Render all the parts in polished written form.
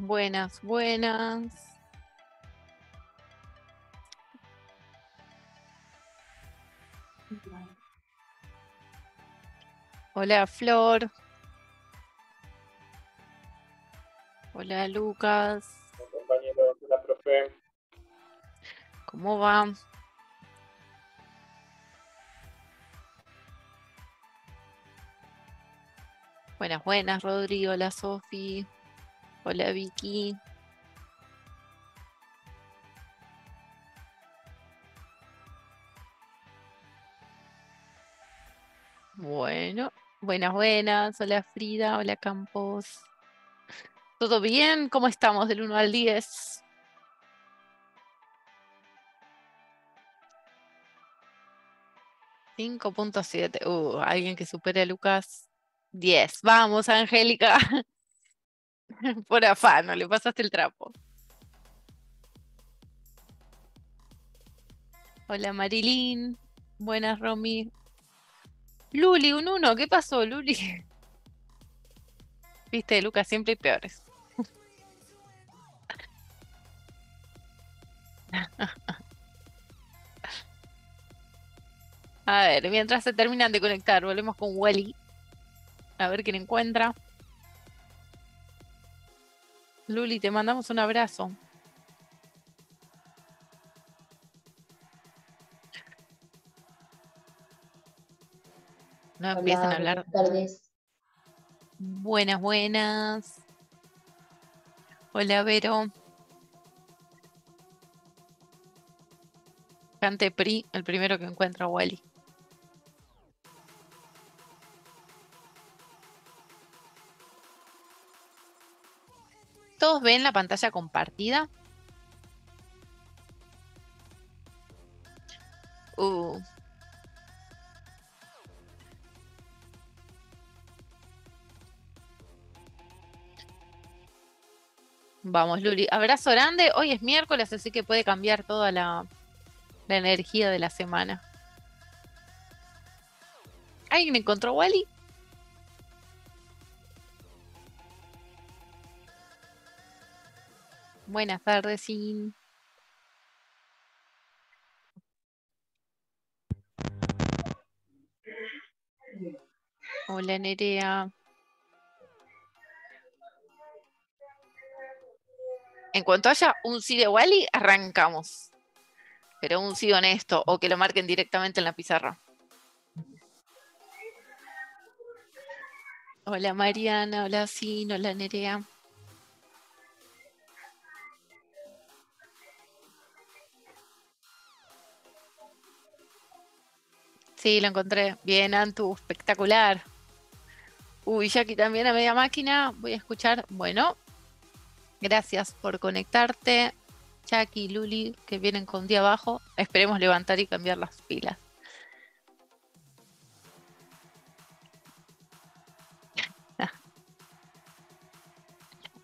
Buenas, buenas. Hola, Flor. Hola, Lucas. Compañeros de la profe. ¿Cómo va? Buenas, buenas, Rodrigo. Hola, Sofi. Hola, Vicky. Bueno, buenas, buenas. Hola, Frida. Hola, Campos. ¿Todo bien? ¿Cómo estamos del 1 al 10? 5.7. Alguien que supere a Lucas. 10. Vamos, Angélica. Por afán, no le pasaste el trapo. Hola, Marilyn. Buenas, Romy. Luli, un 1. ¿Qué pasó, Luli? Viste, Lucas, siempre hay peores. A ver, mientras se terminan de conectar, volvemos con Wally. A ver quién encuentra. Luli, te mandamos un abrazo. No empiecen a Hola, buenas hablar. tardes. Buenas, buenas. Hola, Vero. Cante Pri, el primero que encuentra a Wally. ¿Todos ven la pantalla compartida? Uh, Vamos, Luli. Abrazo grande. Hoy es miércoles, así que puede cambiar toda la energía de la semana. ¿Alguien encontró a Wally? Buenas tardes, Sin. Hola, Nerea. En cuanto haya un sí de Wally, arrancamos. Pero un sí honesto o que lo marquen directamente en la pizarra. Hola, Mariana. Hola, Sin. Hola, Nerea. Sí, lo encontré. Bien, Antu. Espectacular. Uy, Jackie también a media máquina. Voy a escuchar. Bueno, gracias por conectarte. Jackie y Luli, que vienen con día abajo. Esperemos levantar y cambiar las pilas.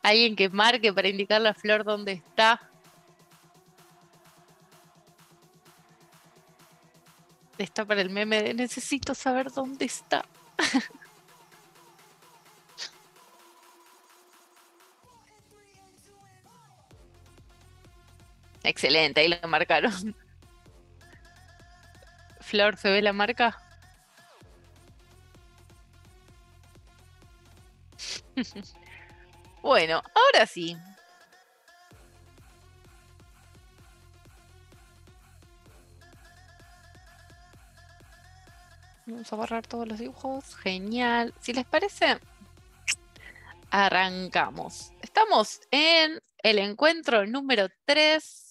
Alguien que marque para indicarle a Flor dónde está. Está para el meme de necesito saber dónde está. Excelente, ahí lo marcaron. Flor, ¿se ve la marca? Bueno, ahora sí. Vamos a borrar todos los dibujos. Genial. Si les parece, arrancamos. Estamos en el encuentro número 3.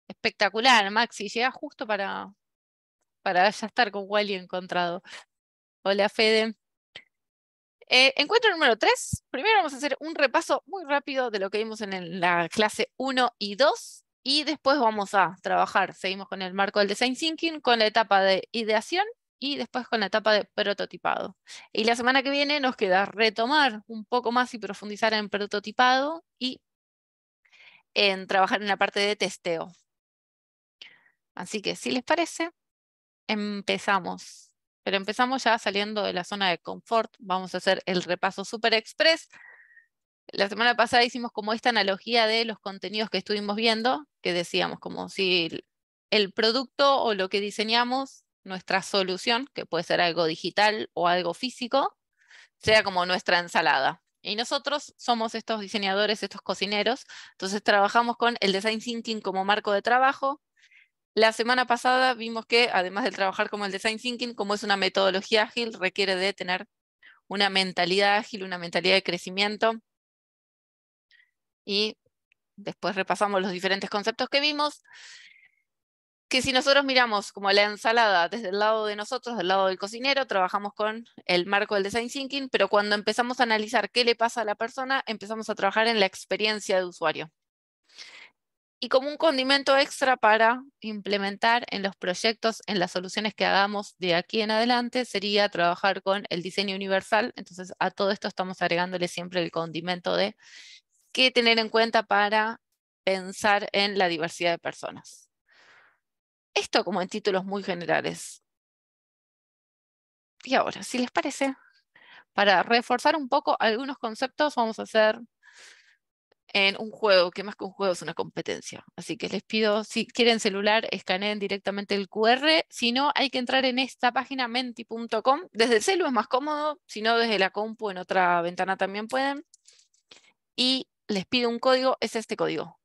Espectacular, Maxi. Llega justo para ya estar con Wally encontrado. Hola, Fede. Encuentro número 3. Primero vamos a hacer un repaso muy rápido de lo que vimos en la clase 1 y 2. Y después vamos a trabajar. Seguimos con el marco del Design Thinking, con la etapa de ideación y después con la etapa de prototipado. Y la semana que viene nos queda retomar un poco más y profundizar en prototipado y en trabajar en la parte de testeo. Así que si les parece, empezamos. Pero empezamos ya saliendo de la zona de confort. Vamos a hacer el repaso super express La semana pasada hicimos como esta analogía de los contenidos que estuvimos viendo, que decíamos como si el producto o lo que diseñamos, nuestra solución, que puede ser algo digital o algo físico, sea como nuestra ensalada. Y nosotros somos estos diseñadores, estos cocineros, entonces trabajamos con el design thinking como marco de trabajo. La semana pasada vimos que además de trabajar como el design thinking, como es una metodología ágil, requiere de tener una mentalidad ágil, una mentalidad de crecimiento. Y después repasamos los diferentes conceptos que vimos, que si nosotros miramos como la ensalada desde el lado de nosotros, del lado del cocinero, trabajamos con el marco del design thinking, pero cuando empezamos a analizar qué le pasa a la persona, empezamos a trabajar en la experiencia de usuario. Y como un condimento extra para implementar en los proyectos, en las soluciones que hagamos de aquí en adelante, sería trabajar con el diseño universal. Entonces a todo esto estamos agregándole siempre el condimento de qué tener en cuenta para pensar en la diversidad de personas. Esto como en títulos muy generales. Y ahora, si les parece, para reforzar un poco algunos conceptos, vamos a hacer en un juego, que más que un juego es una competencia. Así que les pido, si quieren celular, escaneen directamente el QR. Si no, hay que entrar en esta página menti.com. Desde el celu es más cómodo, si no, desde la compu en otra ventana también pueden. Y les pido un código, es este código.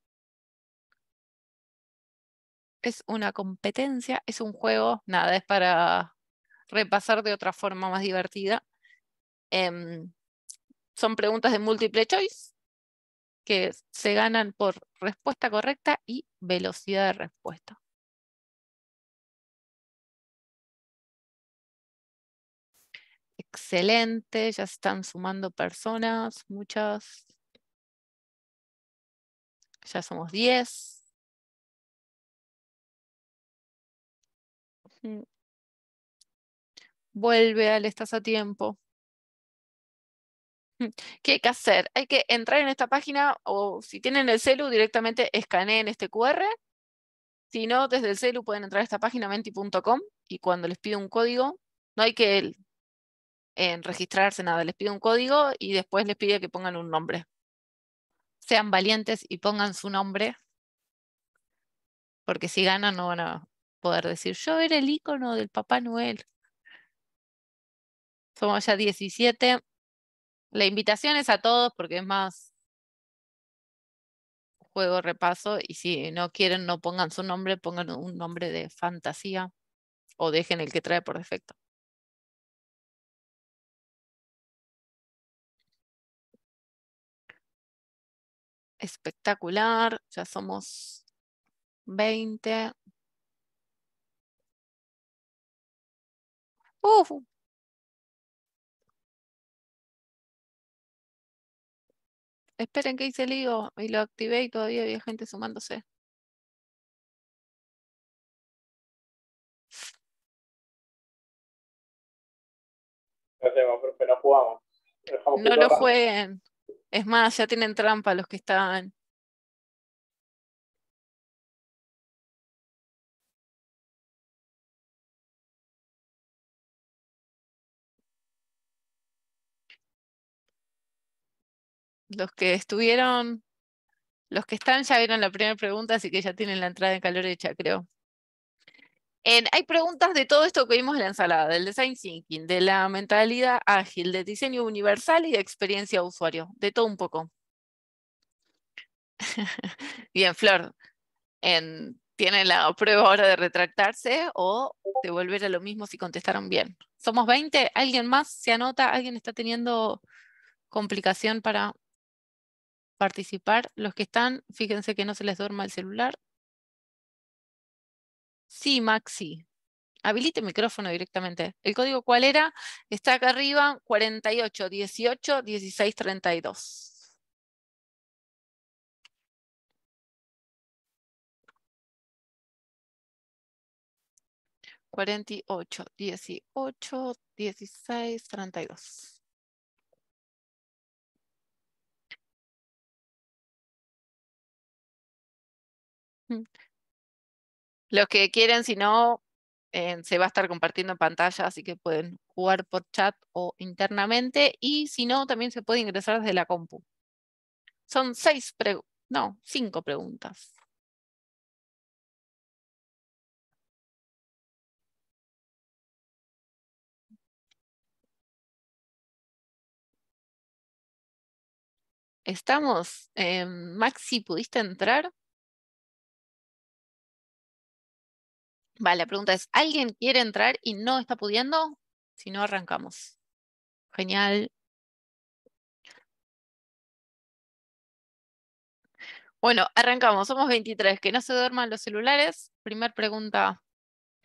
Es una competencia, es un juego, nada, es para repasar de otra forma más divertida. Son preguntas de múltiple choice que se ganan por respuesta correcta y velocidad de respuesta. Excelente, ya se están sumando personas, muchas. Ya somos 10. Vuelve, Ale, estás a tiempo. ¿Qué hay que hacer? Hay que entrar en esta página o si tienen el celu directamente escaneen este QR. Si no, desde el celu pueden entrar a esta página menti.com y cuando les pido un código, no hay que registrarse nada, les pido un código y después les pide que pongan un nombre. Sean valientes y pongan su nombre, porque si ganan no van a poder decir, yo era el icono del Papá Noel. Somos ya 17. La invitación es a todos porque es más juego repaso y si no quieren no pongan su nombre, pongan un nombre de fantasía o dejen el que trae por defecto. Espectacular, ya somos 20. Uf, esperen que hice lío y lo activé y todavía había gente sumándose. ¿Qué hacemos, profe? No jugamos. Dejamos que No lo corran. jueguen. Es más, ya tienen trampa los que están. Los que estuvieron, los que están ya vieron la primera pregunta, así que ya tienen la entrada en calor hecha, creo. Hay preguntas de todo esto que vimos en la ensalada, del design thinking, de la mentalidad ágil, del diseño universal y de experiencia de usuario, de todo un poco. Bien, Flor, ¿tienen la prueba ahora de retractarse o devolver a lo mismo si contestaron bien? Somos 20, ¿alguien más se anota? ¿Alguien está teniendo complicación para participar? Los que están, fíjense que no se les duerma el celular. Sí, Maxi. Habilite micrófono directamente. ¿El código cuál era? Está acá arriba, 48 18 16 32. 48 18 16 32. Los que quieren, si no, se va a estar compartiendo pantalla, así que pueden jugar por chat o internamente. Y si no, también se puede ingresar desde la compu. Son 5 preguntas. ¿Estamos? Maxi, ¿pudiste entrar? Vale, la pregunta es, ¿alguien quiere entrar y no está pudiendo? Si no, arrancamos. Genial. Bueno, arrancamos. Somos 23. Que no se duerman los celulares. Primer pregunta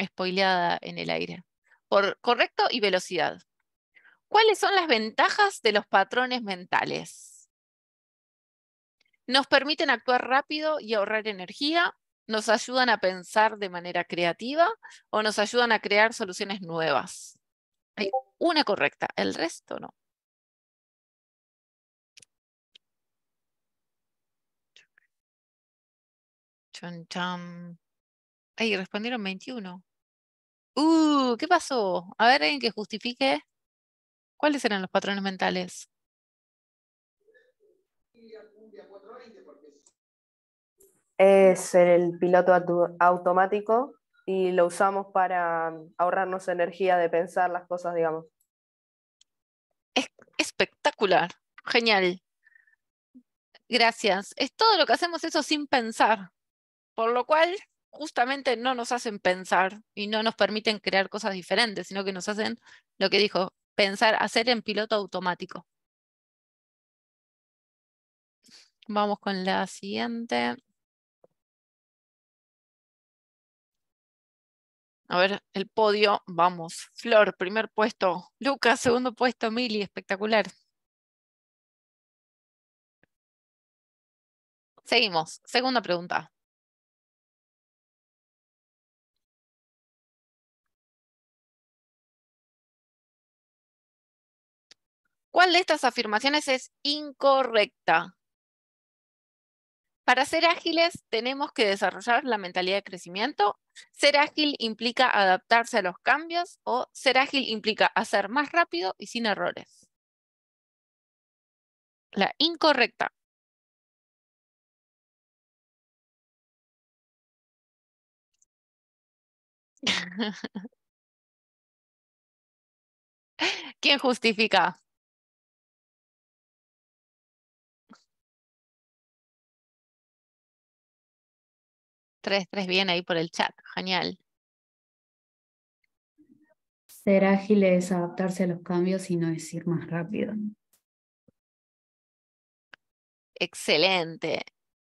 spoileada en el aire. Por correcto y velocidad. ¿Cuáles son las ventajas de los patrones mentales? Nos permiten actuar rápido y ahorrar energía, nos ayudan a pensar de manera creativa o nos ayudan a crear soluciones nuevas. Hay una correcta, el resto no. Chon, chan. Ay, respondieron 21. ¿Qué pasó? A ver, alguien que justifique. ¿Cuáles eran los patrones mentales? Es el piloto automático y lo usamos para ahorrarnos energía de pensar las cosas, digamos. Es espectacular, genial. Gracias. Es todo lo que hacemos eso sin pensar, por lo cual justamente no nos hacen pensar y no nos permiten crear cosas diferentes, sino que nos hacen lo que dijo, pensar, hacer en piloto automático. Vamos con la siguiente. A ver, el podio, vamos. Flor, primer puesto. Lucas, segundo puesto. Mili, espectacular. Seguimos. Segunda pregunta. ¿Cuál de estas afirmaciones es incorrecta? Para ser ágiles tenemos que desarrollar la mentalidad de crecimiento. Ser ágil implica adaptarse a los cambios o ser ágil implica hacer más rápido y sin errores. La incorrecta. ¿Quién justifica? 3 bien ahí por el chat. Genial. Ser ágil es adaptarse a los cambios y no es ir más rápido. Excelente.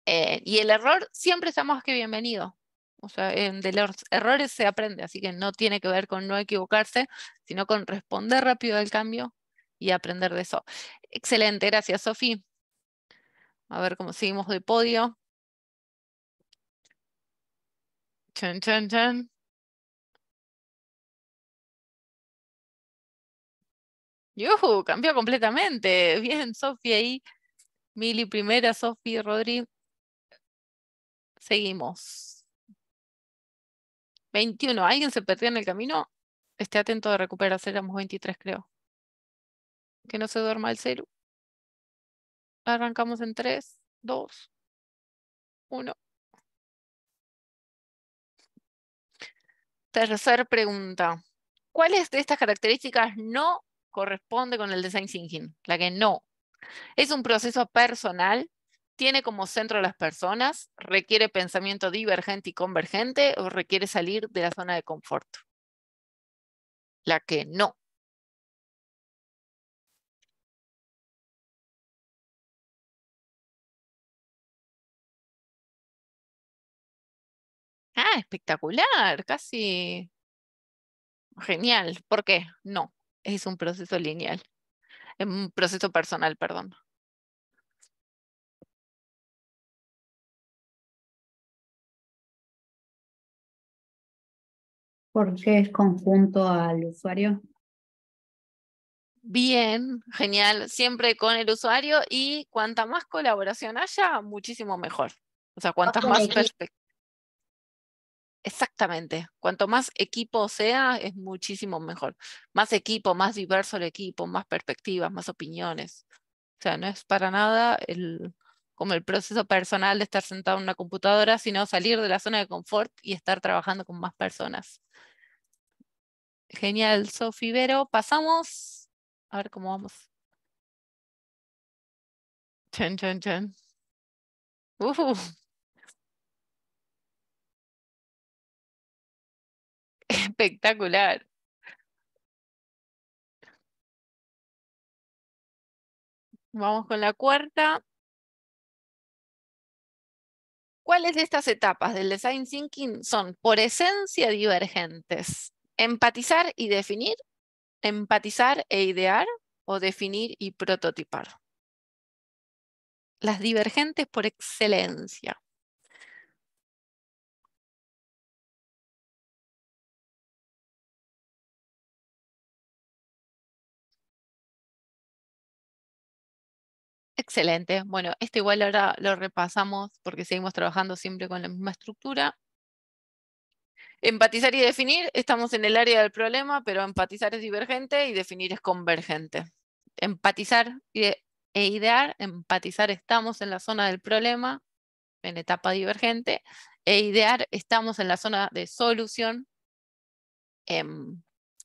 Y el error siempre está más que bienvenido. O sea, de los errores se aprende, así que no tiene que ver con no equivocarse, sino con responder rápido al cambio y aprender de eso. Excelente, gracias, Sofi. A ver cómo seguimos de podio. Chan, chan, chan. ¡Yuhu! Cambió completamente. Bien, Sofi ahí. Mili primera, Sofi, Rodri. Seguimos. 21. ¿Alguien se perdió en el camino? Esté atento de recuperar. Éramos 23, creo. Que no se duerma el celu. Arrancamos en 3, 2, 1. Tercer pregunta. ¿Cuáles de estas características no corresponde con el design thinking? La que no. Es un proceso personal, tiene como centro a las personas, requiere pensamiento divergente y convergente o requiere salir de la zona de confort. La que no. Ah, espectacular, casi genial. ¿Por qué? No, es un proceso lineal, es un proceso personal, perdón. ¿Por qué es conjunto al usuario? Bien, genial, siempre con el usuario y cuanta más colaboración haya, muchísimo mejor. O sea, cuantas más perspectivas. Exactamente, cuanto más equipo sea, es muchísimo mejor. Más equipo, más diverso el equipo, más perspectivas, más opiniones. O sea, no es para nada como el proceso personal de estar sentado en una computadora, sino salir de la zona de confort y estar trabajando con más personas. Genial, Sofi. Vero. Pasamos. A ver cómo vamos. Chan, chan, chan. Espectacular. Vamos con la cuarta. ¿Cuáles de estas etapas del design thinking son por esencia divergentes? Empatizar y definir, empatizar e idear, o definir y prototipar. Las divergentes por excelencia. Excelente. Bueno, este igual ahora lo repasamos porque seguimos trabajando siempre con la misma estructura. Empatizar y definir, estamos en el área del problema, pero empatizar es divergente y definir es convergente. Empatizar e idear, empatizar estamos en la zona del problema, en etapa divergente, e idear estamos en la zona de solución, en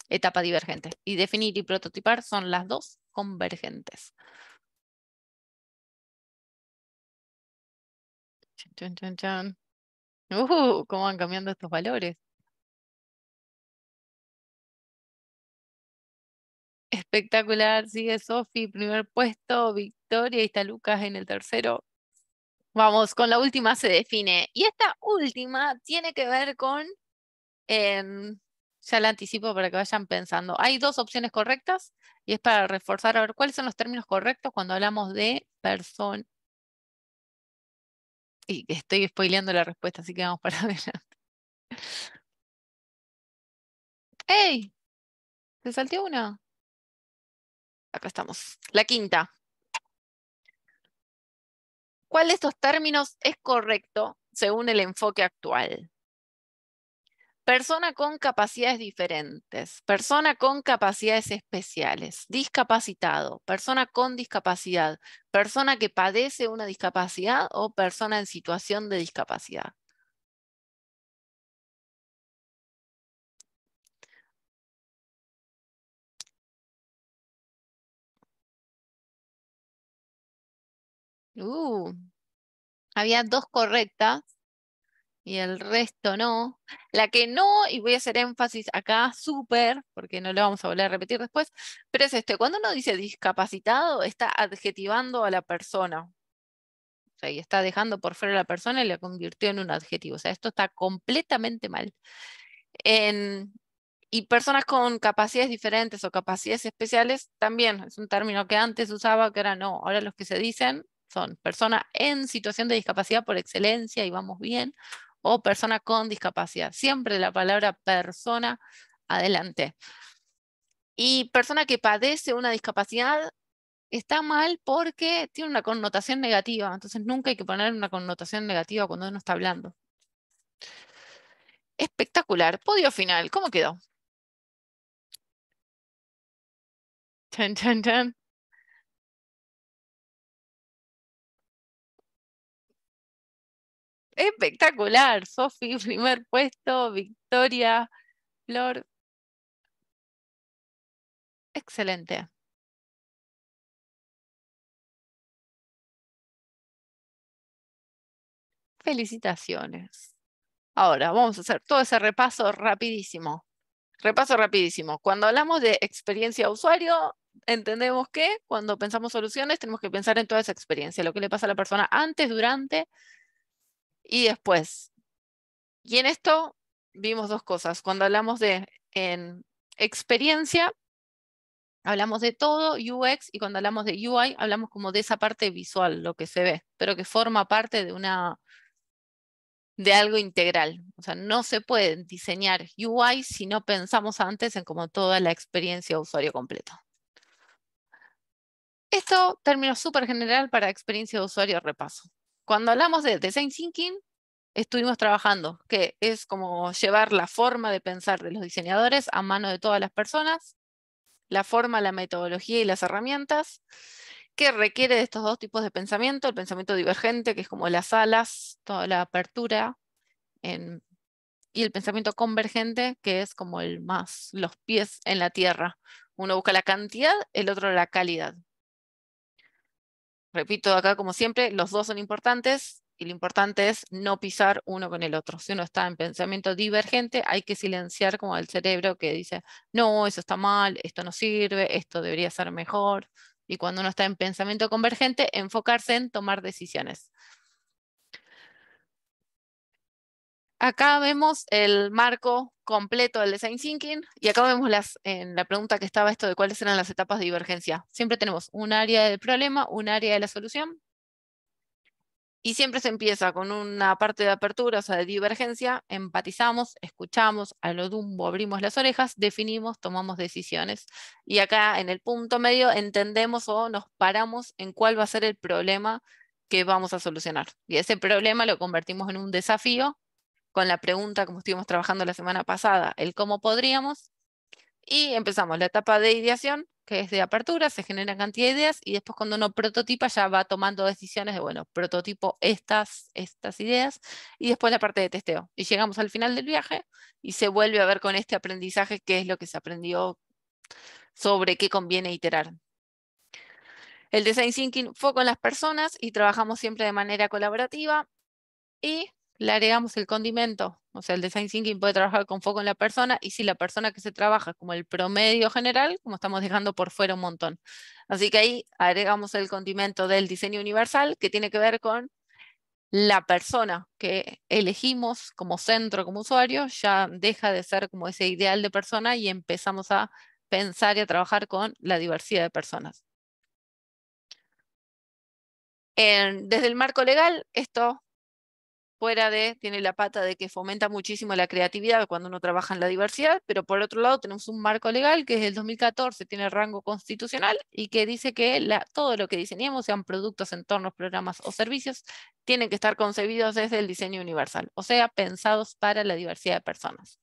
etapa divergente. Y definir y prototipar son las dos convergentes. Chan, chan, chan. ¿Cómo van cambiando estos valores? Espectacular, sigue Sofi, primer puesto, Victoria, y está Lucas en el tercero. Vamos, con la última se define. Y esta última tiene que ver con, ya la anticipo para que vayan pensando. Hay dos opciones correctas y es para reforzar a ver cuáles son los términos correctos cuando hablamos de persona. Y estoy spoileando la respuesta, así que vamos para adelante. ¡Ey! ¿Te salté una? Acá estamos. La quinta. ¿Cuál de estos términos es correcto según el enfoque actual? Persona con capacidades diferentes, persona con capacidades especiales, discapacitado, persona con discapacidad, persona que padece una discapacidad o persona en situación de discapacidad. Había dos correctas y el resto no. La que no, y voy a hacer énfasis acá, súper, porque no lo vamos a volver a repetir después, pero es cuando uno dice discapacitado, está adjetivando a la persona. O sea, y está dejando por fuera a la persona y la convirtió en un adjetivo. O sea, esto está completamente mal. Y personas con capacidades diferentes o capacidades especiales también es un término que antes usaba, que ahora no. Ahora los que se dicen son persona en situación de discapacidad por excelencia y vamos bien, o persona con discapacidad. Siempre la palabra persona adelante. Y persona que padece una discapacidad está mal porque tiene una connotación negativa. Entonces nunca hay que poner una connotación negativa cuando uno está hablando. Espectacular. Podio final. ¿Cómo quedó? Chan, chan, chan. Espectacular. Sofi, primer puesto. Victoria, Flor. Excelente. Felicitaciones. Ahora vamos a hacer todo ese repaso rapidísimo. Repaso rapidísimo. Cuando hablamos de experiencia usuario, entendemos que cuando pensamos soluciones tenemos que pensar en toda esa experiencia, lo que le pasa a la persona antes, durante y después. Y en esto vimos dos cosas. Cuando hablamos de experiencia, hablamos de todo UX, y cuando hablamos de UI, hablamos como de esa parte visual, lo que se ve, pero que forma parte de algo integral. O sea, no se puede diseñar UI si no pensamos antes en como toda la experiencia de usuario completa. Esto, término súper general para experiencia de usuario repaso. Cuando hablamos de Design Thinking, estuvimos trabajando, que es como llevar la forma de pensar de los diseñadores a mano de todas las personas, la forma, la metodología y las herramientas, ¿Qué requiere de estos dos tipos de pensamiento? El pensamiento divergente, que es como las alas, toda la apertura, y el pensamiento convergente, que es como el más, los pies en la tierra. Uno busca la cantidad, el otro la calidad. Repito acá, como siempre, los dos son importantes y lo importante es no pisar uno con el otro. Si uno está en pensamiento divergente, hay que silenciar como el cerebro que dice, no, eso está mal, esto no sirve, esto debería ser mejor. Y cuando uno está en pensamiento convergente, enfocarse en tomar decisiones. Acá vemos el marco completo del design thinking y acá vemos en la pregunta que estaba esto de cuáles eran las etapas de divergencia. Siempre tenemos un área del problema, un área de la solución y siempre se empieza con una parte de apertura, o sea, de divergencia, empatizamos, escuchamos, a lo dumbo abrimos las orejas, definimos, tomamos decisiones y acá en el punto medio entendemos o nos paramos en cuál va a ser el problema que vamos a solucionar. Y ese problema lo convertimos en un desafío con la pregunta, como estuvimos trabajando la semana pasada, el cómo podríamos, y empezamos la etapa de ideación, que es de apertura, se genera cantidad de ideas, y después cuando uno prototipa ya va tomando decisiones de, bueno, prototipo estas ideas, y después la parte de testeo. Y llegamos al final del viaje, y se vuelve a ver con este aprendizaje qué es lo que se aprendió sobre qué conviene iterar. El design thinking fue con las personas, y trabajamos siempre de manera colaborativa, y le agregamos el condimento. O sea, el design thinking puede trabajar con foco en la persona y si la persona que se trabaja es como el promedio general, como estamos dejando por fuera un montón. Así que ahí agregamos el condimento del diseño universal que tiene que ver con la persona que elegimos como centro, como usuario, ya deja de ser como ese ideal de persona y empezamos a pensar y a trabajar con la diversidad de personas. Desde el marco legal, esto tiene la pata de que fomenta muchísimo la creatividad cuando uno trabaja en la diversidad, pero por otro lado tenemos un marco legal que es del 2014, tiene rango constitucional y que dice que todo lo que diseñemos, sean productos, entornos, programas o servicios, tienen que estar concebidos desde el diseño universal, o sea, pensados para la diversidad de personas.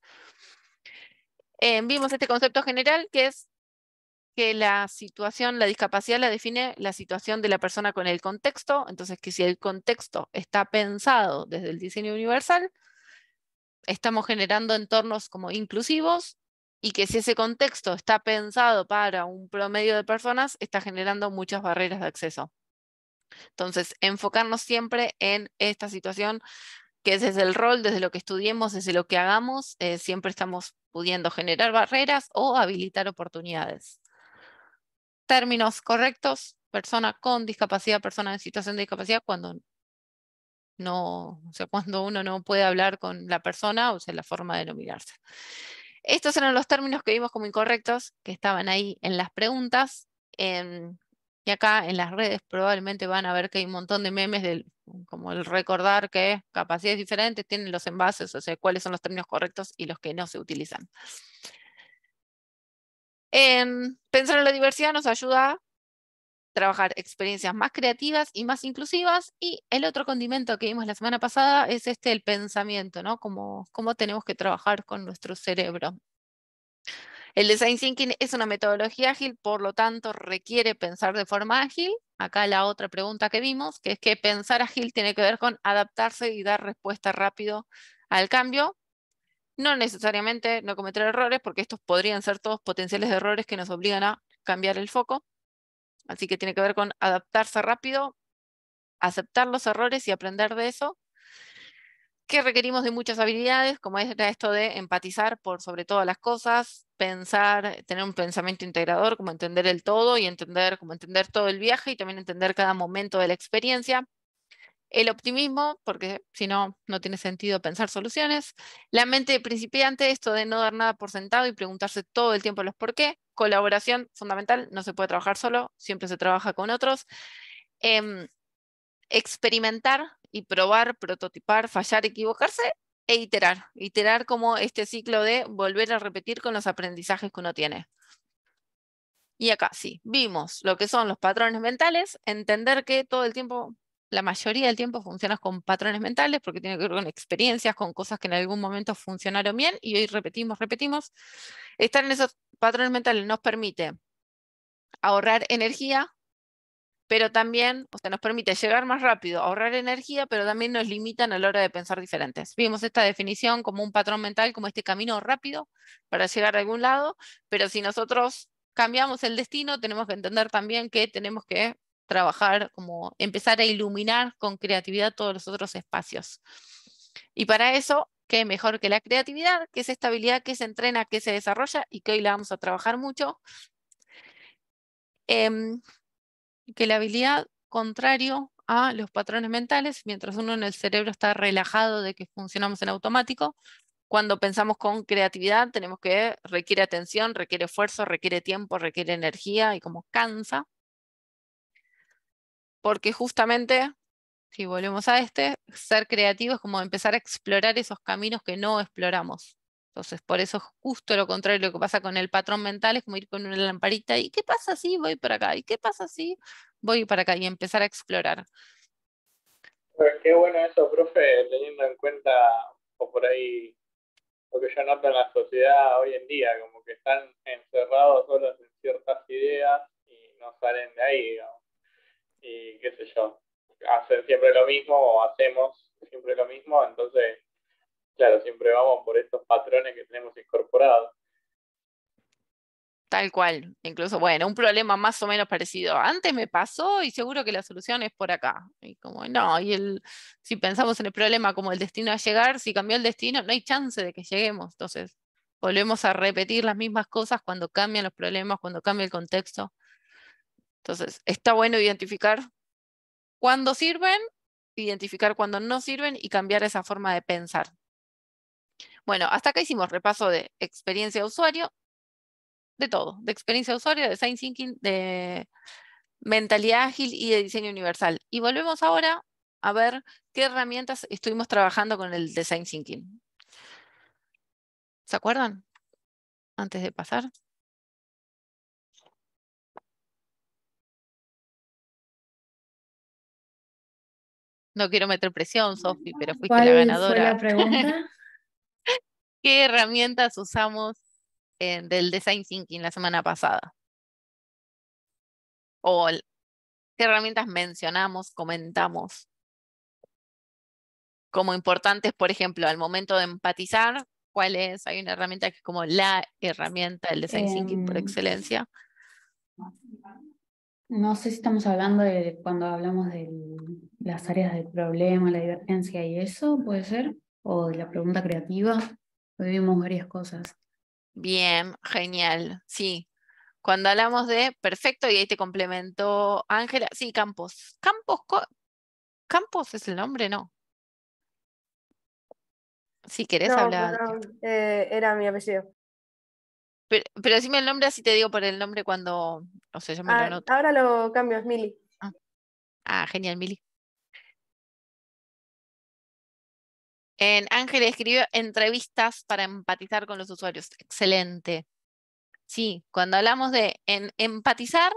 Vimos este concepto general que es que la situación, la discapacidad la define la situación de la persona con el contexto, entonces que si el contexto está pensado desde el diseño universal, estamos generando entornos como inclusivos y que si ese contexto está pensado para un promedio de personas, está generando muchas barreras de acceso. Entonces, enfocarnos siempre en esta situación, que es desde el rol, desde lo que estudiemos, desde lo que hagamos, siempre estamos pudiendo generar barreras o habilitar oportunidades. Términos correctos: persona con discapacidad, persona en situación de discapacidad, cuando cuando uno no puede hablar con la persona, o sea, la forma de denominarse. Estos eran los términos que vimos como incorrectos, que estaban ahí en las preguntas. Y acá en las redes probablemente van a ver que hay un montón de memes como el recordar que capacidades diferentes tienen los envases, o sea, cuáles son los términos correctos y los que no se utilizan. Pensar en la diversidad nos ayuda a trabajar experiencias más creativas y más inclusivas, y el otro condimento que vimos la semana pasada es el pensamiento, ¿no? Cómo tenemos que trabajar con nuestro cerebro. El design thinking es una metodología ágil, por lo tanto requiere pensar de forma ágil. Acá la otra pregunta que vimos, que es que pensar ágil tiene que ver con adaptarse y dar respuesta rápido al cambio. No necesariamente no cometer errores, porque estos podrían ser todos potenciales errores que nos obligan a cambiar el foco. Así que tiene que ver con adaptarse rápido, aceptar los errores y aprender de eso, que requerimos de muchas habilidades, como era esto de empatizar por sobre todas las cosas, pensar, tener un pensamiento integrador, como entender el todo y entender todo el viaje y también entender cada momento de la experiencia. El optimismo, porque si no, no tiene sentido pensar soluciones. La mente de principiante, esto de no dar nada por sentado y preguntarse todo el tiempo los por qué. Colaboración, fundamental, no se puede trabajar solo, siempre se trabaja con otros. Experimentar y probar, prototipar, fallar, equivocarse e iterar. Iterar como este ciclo de volver a repetir con los aprendizajes que uno tiene. Y acá sí, vimos lo que son los patrones mentales, entender que todo el tiempo, la mayoría del tiempo funcionas con patrones mentales porque tiene que ver con experiencias, con cosas que en algún momento funcionaron bien y hoy repetimos. Estar en esos patrones mentales nos permite ahorrar energía, pero también, o sea, nos permite llegar más rápido, ahorrar energía, pero también nos limitan a la hora de pensar diferentes. Vimos esta definición como un patrón mental, como este camino rápido para llegar a algún lado, pero si nosotros cambiamos el destino, tenemos que entender también que tenemos que trabajar, como empezar a iluminar con creatividad todos los otros espacios. Y para eso, ¿qué mejor que la creatividad? Que es esta habilidad que se entrena, que se desarrolla y que hoy la vamos a trabajar mucho. Que la habilidad contrario a los patrones mentales, mientras uno en el cerebro está relajado de que funcionamos en automático, cuando pensamos con creatividad tenemos que requiere atención, requiere esfuerzo, requiere tiempo, requiere energía y como cansa. Porque justamente, si volvemos a ser creativo es como empezar a explorar esos caminos que no exploramos. Entonces, por eso es justo lo contrario de lo que pasa con el patrón mental, es como ir con una lamparita y ¿qué pasa si voy para acá? ¿Y qué pasa si voy para acá? Y empezar a explorar. Pues qué bueno eso, profe, teniendo en cuenta, o por ahí, lo que yo noto en la sociedad hoy en día, como que están encerrados solos en ciertas ideas y no salen de ahí, digamos. Y qué sé yo, hacen siempre lo mismo o hacemos siempre lo mismo, entonces, claro, siempre vamos por estos patrones que tenemos incorporados. Tal cual. Incluso, bueno, un problema más o menos parecido. Antes me pasó y seguro que la solución es por acá. Y como, no, si pensamos en el problema como el destino a llegar, si cambió el destino, no hay chance de que lleguemos. Entonces, volvemos a repetir las mismas cosas cuando cambian los problemas, cuando cambia el contexto. Entonces, está bueno identificar cuándo sirven, identificar cuándo no sirven y cambiar esa forma de pensar. Bueno, hasta acá hicimos repaso de experiencia de usuario, de todo, de experiencia de usuario, de design thinking, de mentalidad ágil y de diseño universal. Y volvemos ahora a ver qué herramientas estuvimos trabajando con el design thinking. ¿Se acuerdan? Antes de pasar. No quiero meter presión, Sofi, pero fuiste la ¿Cuál fue ganadora. la pregunta? ¿Qué herramientas usamos del design thinking la semana pasada? ¿O qué herramientas mencionamos, comentamos como importantes, por ejemplo, al momento de empatizar? ¿Cuál es? Hay una herramienta que es como la herramienta del design thinking por excelencia. No sé si estamos hablando de cuando hablamos de las áreas del problema, la divergencia y eso, puede ser, o de la pregunta creativa. Hoy vimos varias cosas. Bien, genial. Sí. Cuando hablamos de perfecto, y ahí te complementó Ángela. Sí, Campos. Campos es el nombre, ¿no? Si querés No, hablar. perdón, era mi apellido. Pero decime el nombre, así te digo por el nombre cuando, no sé, yo me lo anoto. Ahora lo cambio, es Mili. Genial, Mili. Ángela escribió entrevistas para empatizar con los usuarios. Excelente. Sí, cuando hablamos de empatizar,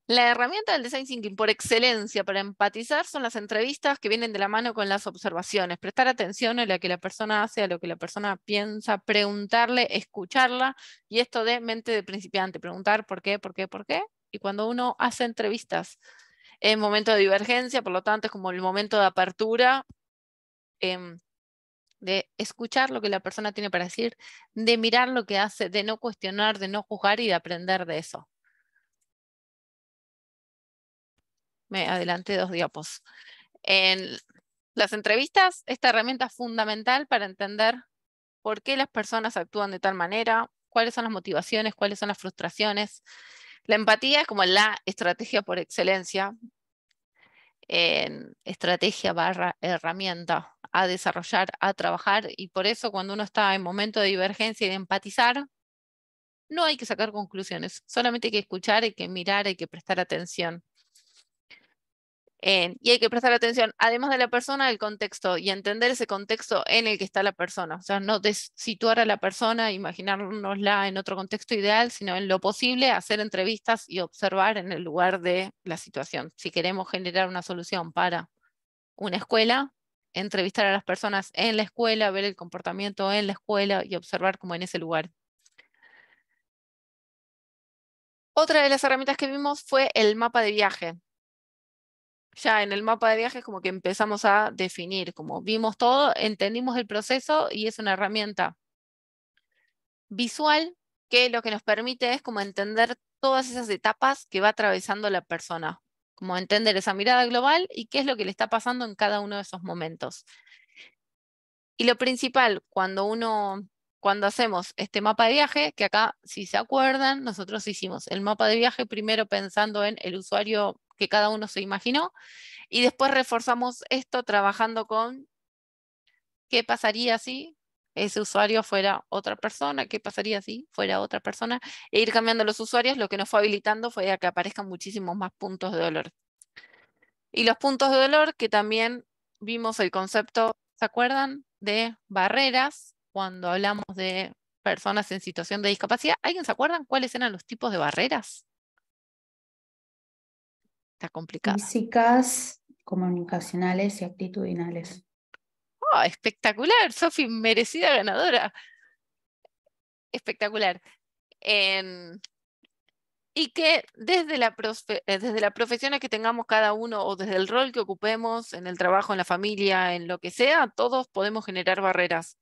la herramienta del design thinking por excelencia para empatizar son las entrevistas que vienen de la mano con las observaciones. Prestar atención a lo que la persona hace, a lo que la persona piensa, preguntarle, escucharla, y esto de mente de principiante, preguntar por qué, por qué, por qué. Y cuando uno hace entrevistas en momento de divergencia, por lo tanto es como el momento de apertura, de escuchar lo que la persona tiene para decir, de mirar lo que hace, de no cuestionar, de no juzgar y de aprender de eso. Me adelanté 2 diapos. En las entrevistas, esta herramienta es fundamental para entender por qué las personas actúan de tal manera, cuáles son las motivaciones, cuáles son las frustraciones. La empatía es como la estrategia por excelencia, en estrategia / herramienta a desarrollar, a trabajar, y por eso cuando uno está en momento de divergencia y de empatizar, no hay que sacar conclusiones, solamente hay que escuchar, hay que mirar, hay que prestar atención. Y hay que prestar atención, además de la persona, al contexto y entender ese contexto en el que está la persona. O sea, no situar a la persona, imaginárnosla en otro contexto ideal, sino en lo posible hacer entrevistas y observar en el lugar de la situación. Si queremos generar una solución para una escuela, entrevistar a las personas en la escuela, ver el comportamiento en la escuela y observar como en ese lugar. Otra de las herramientas que vimos fue el mapa de viaje. ya en el mapa de viajes como que empezamos a definir, como vimos todo, entendimos el proceso y es una herramienta visual que lo que nos permite es como entender todas esas etapas que va atravesando la persona, como entender esa mirada global y qué es lo que le está pasando en cada uno de esos momentos. Y lo principal, cuando hacemos este mapa de viaje, que acá, si se acuerdan, nosotros hicimos el mapa de viaje primero pensando en el usuario que cada uno se imaginó y después reforzamos esto trabajando con qué pasaría si ese usuario fuera otra persona, qué pasaría si fuera otra persona, e ir cambiando los usuarios, lo que nos fue habilitando fue a que aparezcan muchísimos más puntos de dolor. Y los puntos de dolor que también vimos el concepto, ¿se acuerdan? De barreras, cuando hablamos de personas en situación de discapacidad. ¿Alguien se acuerdan cuáles eran los tipos de barreras? Está complicado. Físicas, comunicacionales y actitudinales. ¡Oh, espectacular! Sofi, merecida ganadora. Espectacular. Y que desde desde la profesión que tengamos cada uno o desde el rol que ocupemos en el trabajo, en la familia, en lo que sea, todos podemos generar barreras.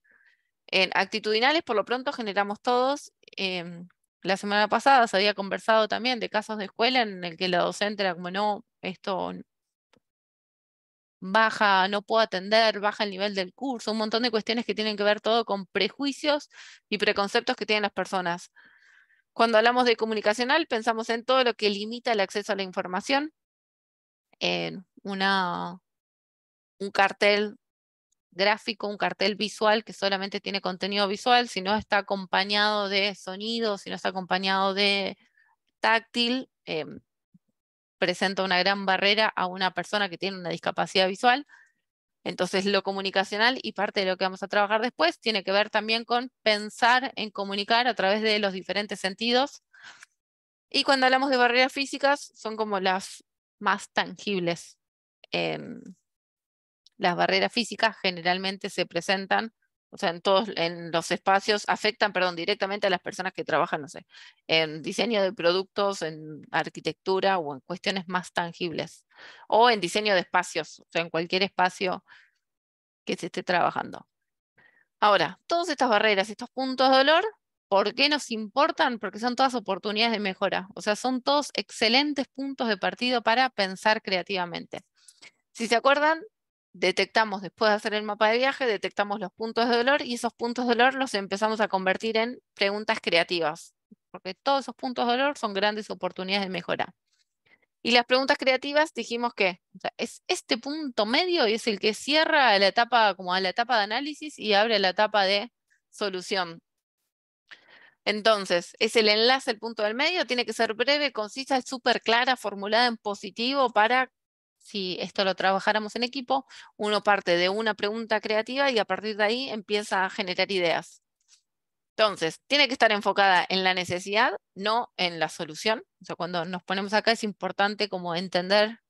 En actitudinales, por lo pronto, generamos todos. La semana pasada se había conversado también de casos de escuela en el que la docente era como, no, esto baja, no puedo atender, baja el nivel del curso, un montón de cuestiones que tienen que ver todo con prejuicios y preconceptos que tienen las personas. Cuando hablamos de comunicacional, pensamos en todo lo que limita el acceso a la información, en un cartel gráfico, un cartel visual que solamente tiene contenido visual, si no está acompañado de sonido, si no está acompañado de táctil, presenta una gran barrera a una persona que tiene una discapacidad visual. Entonces, lo comunicacional y parte de lo que vamos a trabajar después tiene que ver también con pensar en comunicar a través de los diferentes sentidos. Y cuando hablamos de barreras físicas, son como las más tangibles. Las barreras físicas generalmente se presentan, o sea, en los espacios, afectan, perdón, directamente a las personas que trabajan, no sé, en diseño de productos, en arquitectura o en cuestiones más tangibles. O en diseño de espacios, o sea, en cualquier espacio que se esté trabajando. Ahora, todas estas barreras, estos puntos de dolor, ¿por qué nos importan? Porque son todas oportunidades de mejora. O sea, son todos excelentes puntos de partida para pensar creativamente. Si se acuerdan, detectamos después de hacer el mapa de viaje, detectamos los puntos de dolor y esos puntos de dolor los empezamos a convertir en preguntas creativas, porque todos esos puntos de dolor son grandes oportunidades de mejora. Y las preguntas creativas dijimos que o sea, es este punto medio y es el que cierra la etapa, como a la etapa de análisis y abre la etapa de solución. Entonces, es el enlace, el punto del medio, tiene que ser breve, concisa, súper clara, formulada en positivo para, si esto lo trabajáramos en equipo, uno parte de una pregunta creativa y a partir de ahí empieza a generar ideas. Entonces, tiene que estar enfocada en la necesidad, no en la solución. O sea, cuando nos ponemos acá es importante como entender,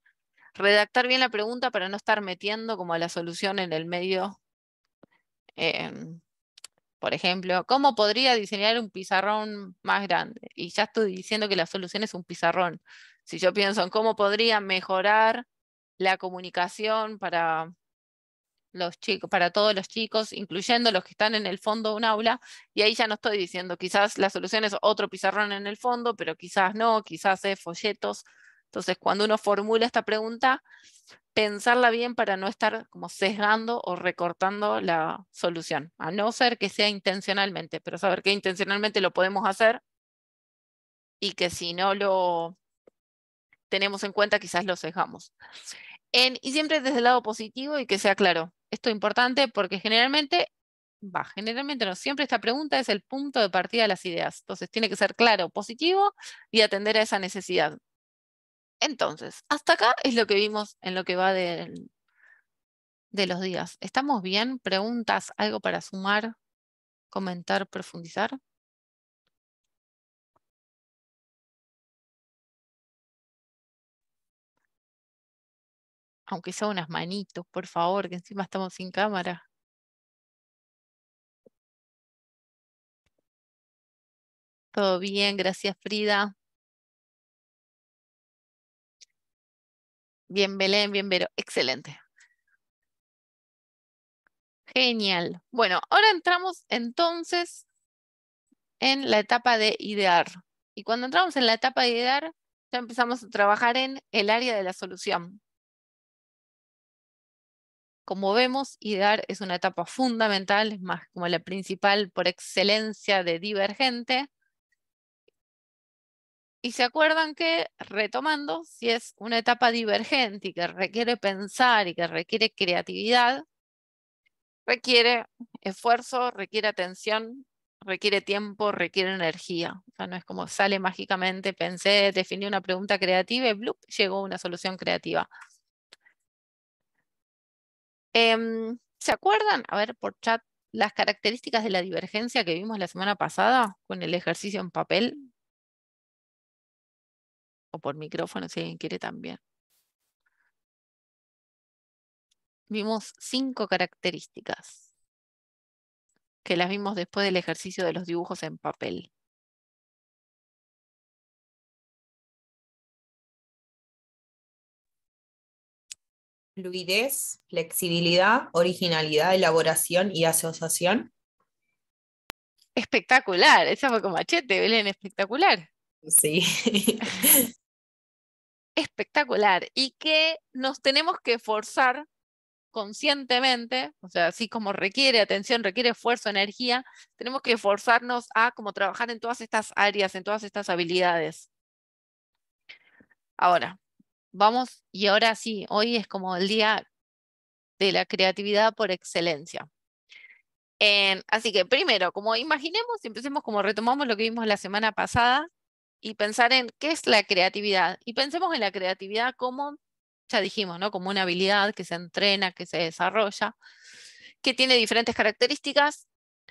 redactar bien la pregunta para no estar metiendo como la solución en el medio. Por ejemplo, ¿cómo podría diseñar un pizarrón más grande? Y ya estoy diciendo que la solución es un pizarrón. Si yo pienso en cómo podría mejorar la comunicación para los chicos, para todos los chicos, incluyendo los que están en el fondo de un aula, y ahí ya no estoy diciendo, quizás la solución es otro pizarrón en el fondo, pero quizás no, quizás es folletos. Entonces, cuando uno formula esta pregunta, pensarla bien para no estar como sesgando o recortando la solución, a no ser que sea intencionalmente, pero saber que intencionalmente lo podemos hacer y que si no lo tenemos en cuenta, quizás lo sesgamos. Y siempre desde el lado positivo y que sea claro. Esto es importante porque generalmente no, siempre esta pregunta es el punto de partida de las ideas. Entonces tiene que ser claro, positivo y atender a esa necesidad. Entonces, hasta acá es lo que vimos en lo que va de los días. ¿Estamos bien? ¿Preguntas? ¿Algo para sumar, comentar, profundizar? Aunque sea unas manitos, por favor, que encima estamos sin cámara. Todo bien, gracias Frida. Bien, Belén, bien, Vero. Excelente. Genial. Bueno, ahora entramos entonces en la etapa de idear. Y cuando entramos en la etapa de idear, ya empezamos a trabajar en el área de la solución. Como vemos, idear es una etapa fundamental, es más como la principal por excelencia de Divergente. Y se acuerdan que, retomando, si es una etapa divergente y que requiere pensar y que requiere creatividad, requiere esfuerzo, requiere atención, requiere tiempo, requiere energía. O sea, no es como sale mágicamente, pensé, definí una pregunta creativa y ¡blup! Llegó una solución creativa. ¿Se acuerdan? A ver, por chat, las características de la divergencia que vimos la semana pasada con el ejercicio en papel. O por micrófono, si alguien quiere también. Vimos 5 características que las vimos después del ejercicio de los dibujos en papel. Fluidez, flexibilidad, originalidad, elaboración y asociación. Espectacular, esa fue con machete, Belén, espectacular. Sí. Espectacular. Y que nos tenemos que forzar conscientemente, o sea, así como requiere atención, requiere esfuerzo, energía, tenemos que forzarnos a como trabajar en todas estas áreas, en todas estas habilidades. Ahora, vamos, y ahora sí, hoy es como el día de la creatividad por excelencia. Así que primero, como imaginemos y empecemos como retomamos lo que vimos la semana pasada y pensar en qué es la creatividad. Y pensemos en la creatividad como, ya dijimos, ¿no? Como una habilidad que se entrena, que se desarrolla, que tiene diferentes características.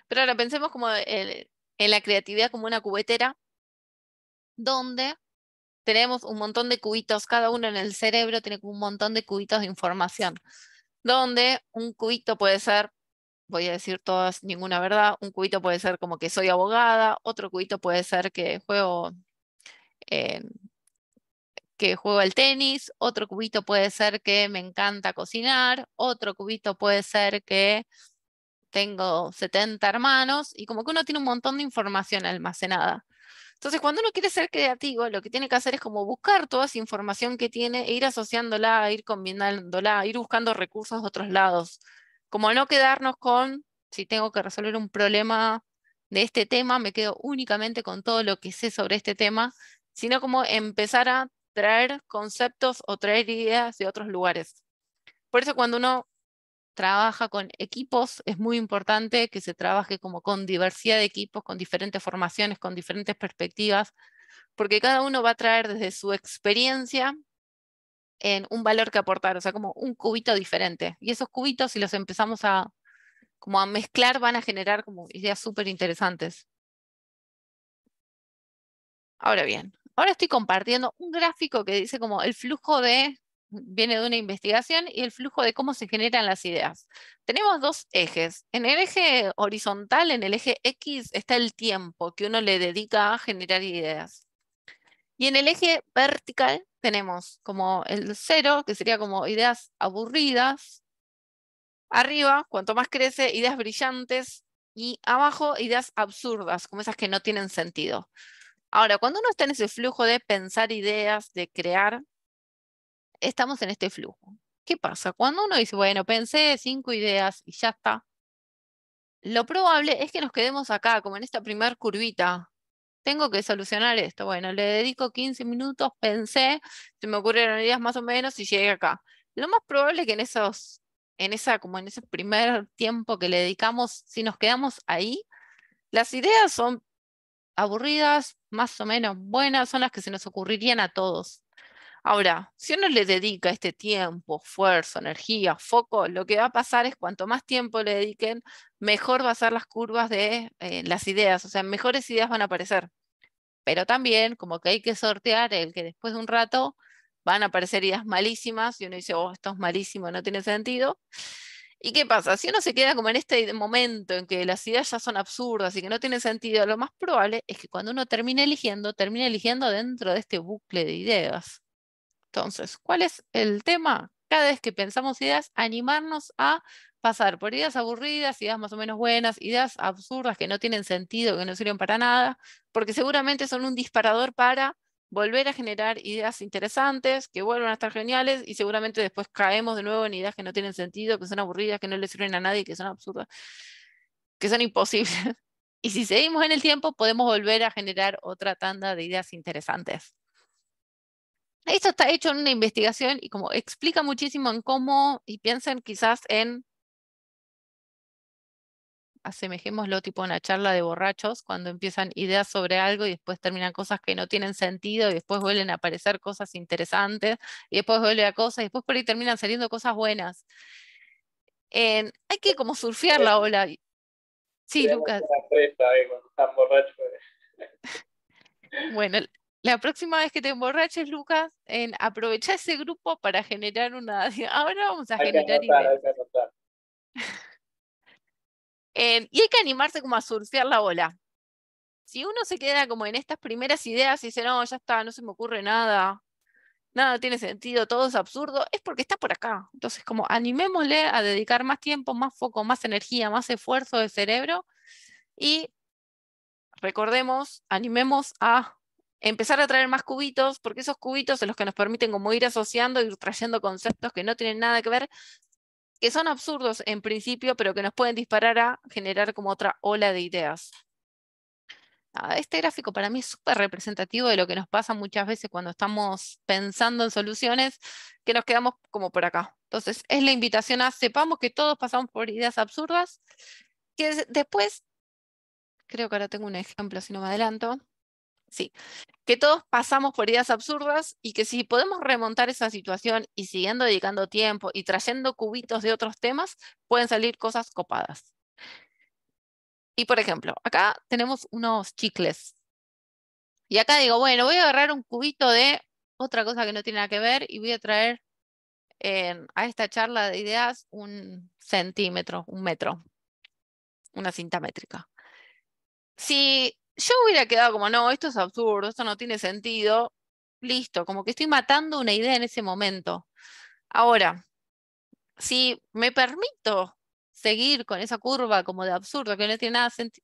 Pero ahora pensemos como en la creatividad como una cubetera donde tenemos un montón de cubitos, cada uno en el cerebro tiene como un montón de cubitos de información, donde un cubito puede ser, voy a decir todas, ninguna verdad, un cubito puede ser como que soy abogada, otro cubito puede ser eh, que juego al tenis, otro cubito puede ser que me encanta cocinar, otro cubito puede ser que tengo 70 hermanos y como que uno tiene un montón de información almacenada. Entonces, cuando uno quiere ser creativo, lo que tiene que hacer es como buscar toda esa información que tiene e ir asociándola, ir combinándola, ir buscando recursos de otros lados. Como no quedarnos con, si tengo que resolver un problema de este tema, me quedo únicamente con todo lo que sé sobre este tema, sino como empezar a traer conceptos o traer ideas de otros lugares. Por eso cuando uno trabaja con equipos, es muy importante que se trabaje como con diversidad de equipos, con diferentes formaciones, con diferentes perspectivas, porque cada uno va a traer desde su experiencia en un valor que aportar, o sea, como un cubito diferente. Y esos cubitos, si los empezamos como a mezclar, van a generar como ideas súper interesantes. Ahora bien, ahora estoy compartiendo un gráfico que dice como el flujo viene de una investigación y el flujo de cómo se generan las ideas. Tenemos 2 ejes. En el eje horizontal, en el eje X, está el tiempo que uno le dedica a generar ideas. Y en el eje vertical tenemos como el 0, que sería como ideas aburridas. Arriba, cuanto más crece, ideas brillantes. Y abajo, ideas absurdas, como esas que no tienen sentido. Ahora, cuando uno está en ese flujo de pensar ideas, de crear, estamos en este flujo. ¿Qué pasa? Cuando uno dice, bueno, pensé 5 ideas y ya está, lo probable es que nos quedemos acá, como en esta primer curvita. Tengo que solucionar esto. Bueno, le dedico 15 minutos, pensé, se me ocurrieron ideas más o menos y llegué acá. Lo más probable es que como en ese primer tiempo que le dedicamos, si nos quedamos ahí, las ideas son aburridas, más o menos buenas, son las que se nos ocurrirían a todos. Ahora, si uno le dedica este tiempo, esfuerzo, energía, foco, lo que va a pasar es cuanto más tiempo le dediquen, mejor va a ser las curvas de las ideas, o sea, mejores ideas van a aparecer. Pero también como que hay que sortear el que después de un rato van a aparecer ideas malísimas y uno dice, oh, esto es malísimo, no tiene sentido. ¿Y qué pasa? Si uno se queda como en este momento en que las ideas ya son absurdas y que no tienen sentido, lo más probable es que cuando uno termine eligiendo dentro de este bucle de ideas. Entonces, ¿cuál es el tema? Cada vez que pensamos ideas, animarnos a pasar por ideas aburridas, ideas más o menos buenas, ideas absurdas que no tienen sentido, que no sirven para nada, porque seguramente son un disparador para volver a generar ideas interesantes, que vuelvan a estar geniales, y seguramente después caemos de nuevo en ideas que no tienen sentido, que son aburridas, que no le sirven a nadie, que son absurdas, que son imposibles. Y si seguimos en el tiempo, podemos volver a generar otra tanda de ideas interesantes. Esto está hecho en una investigación y como explica muchísimo en cómo, y piensen quizás en, asemejémoslo tipo una charla de borrachos, cuando empiezan ideas sobre algo y después terminan cosas que no tienen sentido y después vuelven a aparecer cosas interesantes y después vuelve a cosas y después por ahí terminan saliendo cosas buenas. Hay que como surfear la ola. Sí, Tenemos Lucas. una empresa ahí cuando están borrachos. Bueno, la próxima vez que te emborraches, Lucas, aprovecha ese grupo para generar una... Ahora vamos a Hay que generar anotar, ideas. hay que anotar. Y hay que animarse como a surfear la ola. Si uno se queda como en estas primeras ideas y dice, no, ya está, no se me ocurre nada, nada tiene sentido, todo es absurdo, es porque está por acá. Entonces, como animémosle a dedicar más tiempo, más foco, más energía, más esfuerzo de cerebro y recordemos, animemos a empezar a traer más cubitos, porque esos cubitos son los que nos permiten como ir asociando, ir trayendo conceptos que no tienen nada que ver, que son absurdos en principio, pero que nos pueden disparar a generar como otra ola de ideas. Este gráfico para mí es súper representativo de lo que nos pasa muchas veces cuando estamos pensando en soluciones, que nos quedamos como por acá. Entonces, es la invitación a sepamos que todos pasamos por ideas absurdas, que después, creo que ahora tengo un ejemplo si no me adelanto, sí, que todos pasamos por ideas absurdas y que si podemos remontar esa situación y siguiendo dedicando tiempo y trayendo cubitos de otros temas, pueden salir cosas copadas. Y por ejemplo, acá tenemos unos chicles. Y acá digo, bueno, voy a agarrar un cubito de otra cosa que no tiene nada que ver y voy a traer a esta charla de ideas un centímetro, un metro, una cinta métrica. Si yo hubiera quedado como, no, esto es absurdo, esto no tiene sentido, listo, como que estoy matando una idea en ese momento. Ahora, si me permito seguir con esa curva como de absurdo, que no tiene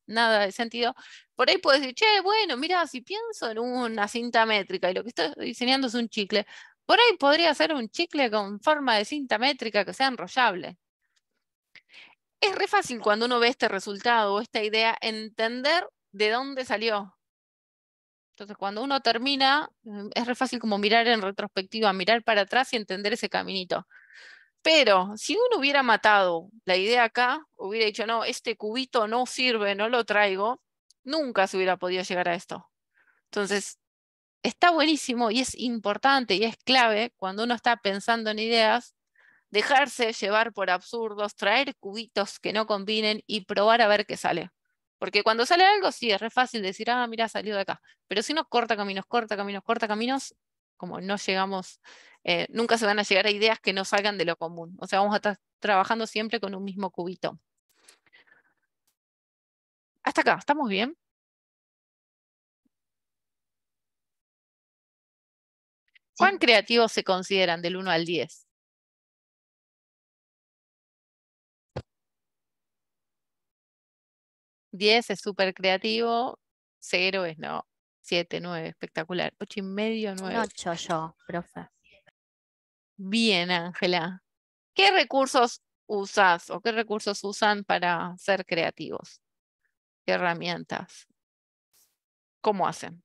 nada de sentido, por ahí puedo decir, che, bueno, mira, si pienso en una cinta métrica y lo que estoy diseñando es un chicle, por ahí podría ser un chicle con forma de cinta métrica que sea enrollable. Es re fácil cuando uno ve este resultado o esta idea entender de dónde salió. Entonces, cuando uno termina, es re fácil como mirar en retrospectiva, mirar para atrás y entender ese caminito. Pero si uno hubiera matado la idea acá, hubiera dicho, no, este cubito no sirve, no lo traigo, nunca se hubiera podido llegar a esto. Entonces, está buenísimo y es importante y es clave cuando uno está pensando en ideas, dejarse llevar por absurdos, traer cubitos que no combinen y probar a ver qué sale. Porque cuando sale algo, sí, es re fácil decir, ah, mira, salió de acá. Pero si uno corta caminos, corta caminos, corta caminos, como no llegamos, nunca se van a llegar a ideas que no salgan de lo común. O sea, vamos a estar trabajando siempre con un mismo cubito. Hasta acá, ¿estamos bien? ¿Cuán creativos se consideran del 1 al 10? 10 es súper creativo, 0 es no. 7, 9, espectacular. 8,5, 9. 8 yo, profe. Bien, Ángela. ¿Qué recursos usas o qué recursos usan para ser creativos? ¿Qué herramientas? ¿Cómo hacen?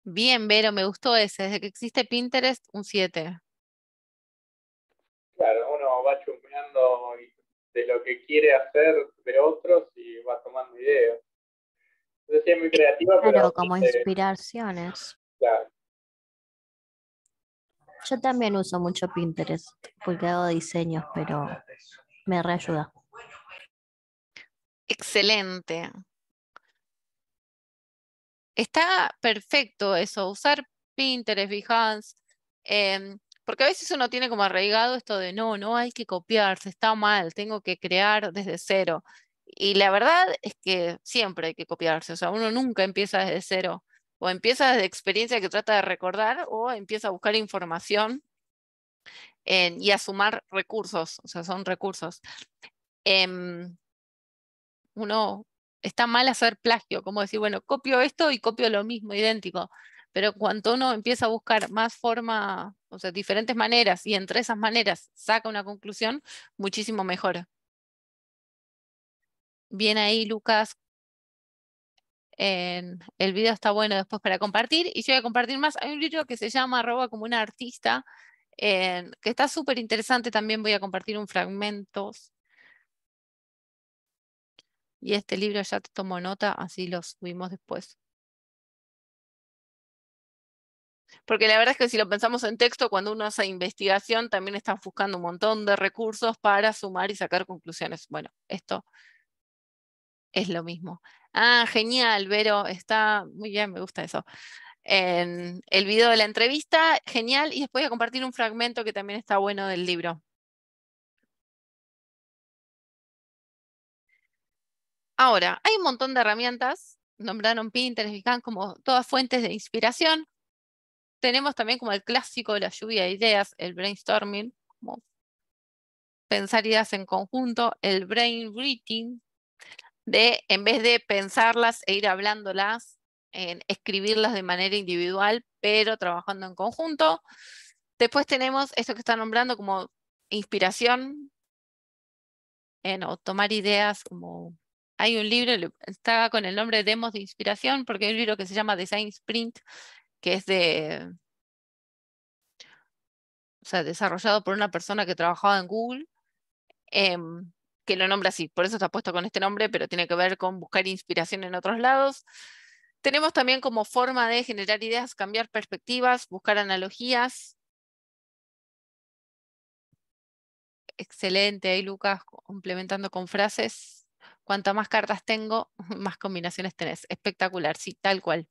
Bien, Vero, me gustó ese. Desde que existe Pinterest, un 7. Claro, uno va chusmeando de lo que quiere hacer de otros y va tomando ideas. Entonces sí es muy creativa, Claro, pero como inspiraciones. claro. Yo también uso mucho Pinterest porque hago diseños, pero me reayuda. Excelente. Está perfecto eso, usar Pinterest, Behance, porque a veces uno tiene como arraigado esto de no hay que copiarse, está mal, tengo que crear desde cero. Y la verdad es que siempre hay que copiarse, o sea, uno nunca empieza desde cero, o empieza desde experiencia que trata de recordar, o empieza a buscar información y a sumar recursos, o sea, son recursos. Uno está mal hacer plagio, como decir, bueno, copio esto y copio lo mismo, idéntico. Pero cuando uno empieza a buscar más forma, o sea, diferentes maneras, y entre esas maneras saca una conclusión, muchísimo mejor. Bien ahí, Lucas. El video está bueno después para compartir. Y yo voy a compartir más. Hay un libro que se llama Arroba como una artista, que está súper interesante. También voy a compartir un fragmento. Y este libro ya te tomo nota, así lo subimos después. Porque la verdad es que si lo pensamos en texto, cuando uno hace investigación, también están buscando un montón de recursos para sumar y sacar conclusiones. Bueno, esto es lo mismo. Ah, genial, Vero, está muy bien, me gusta eso. En el video de la entrevista, genial, y después voy a compartir un fragmento que también está bueno del libro. Ahora, hay un montón de herramientas, nombraron Pinterest, Behance como todas fuentes de inspiración. Tenemos también como el clásico, la lluvia de ideas, el brainstorming, como pensar ideas en conjunto, el brainwriting, de en vez de pensarlas e ir hablándolas, en escribirlas de manera individual, pero trabajando en conjunto. Después tenemos esto que está nombrando como inspiración, o tomar ideas, como hay un libro, está con el nombre de Demos de Inspiración, porque hay un libro que se llama Design Sprint, que es o sea, desarrollado por una persona que trabajaba en Google, que lo nombra así, por eso está puesto con este nombre, pero tiene que ver con buscar inspiración en otros lados. Tenemos también como forma de generar ideas, cambiar perspectivas, buscar analogías. Excelente, ahí Lucas, complementando con frases. Cuanta más cartas tengo, más combinaciones tenés. Espectacular, sí, tal cual.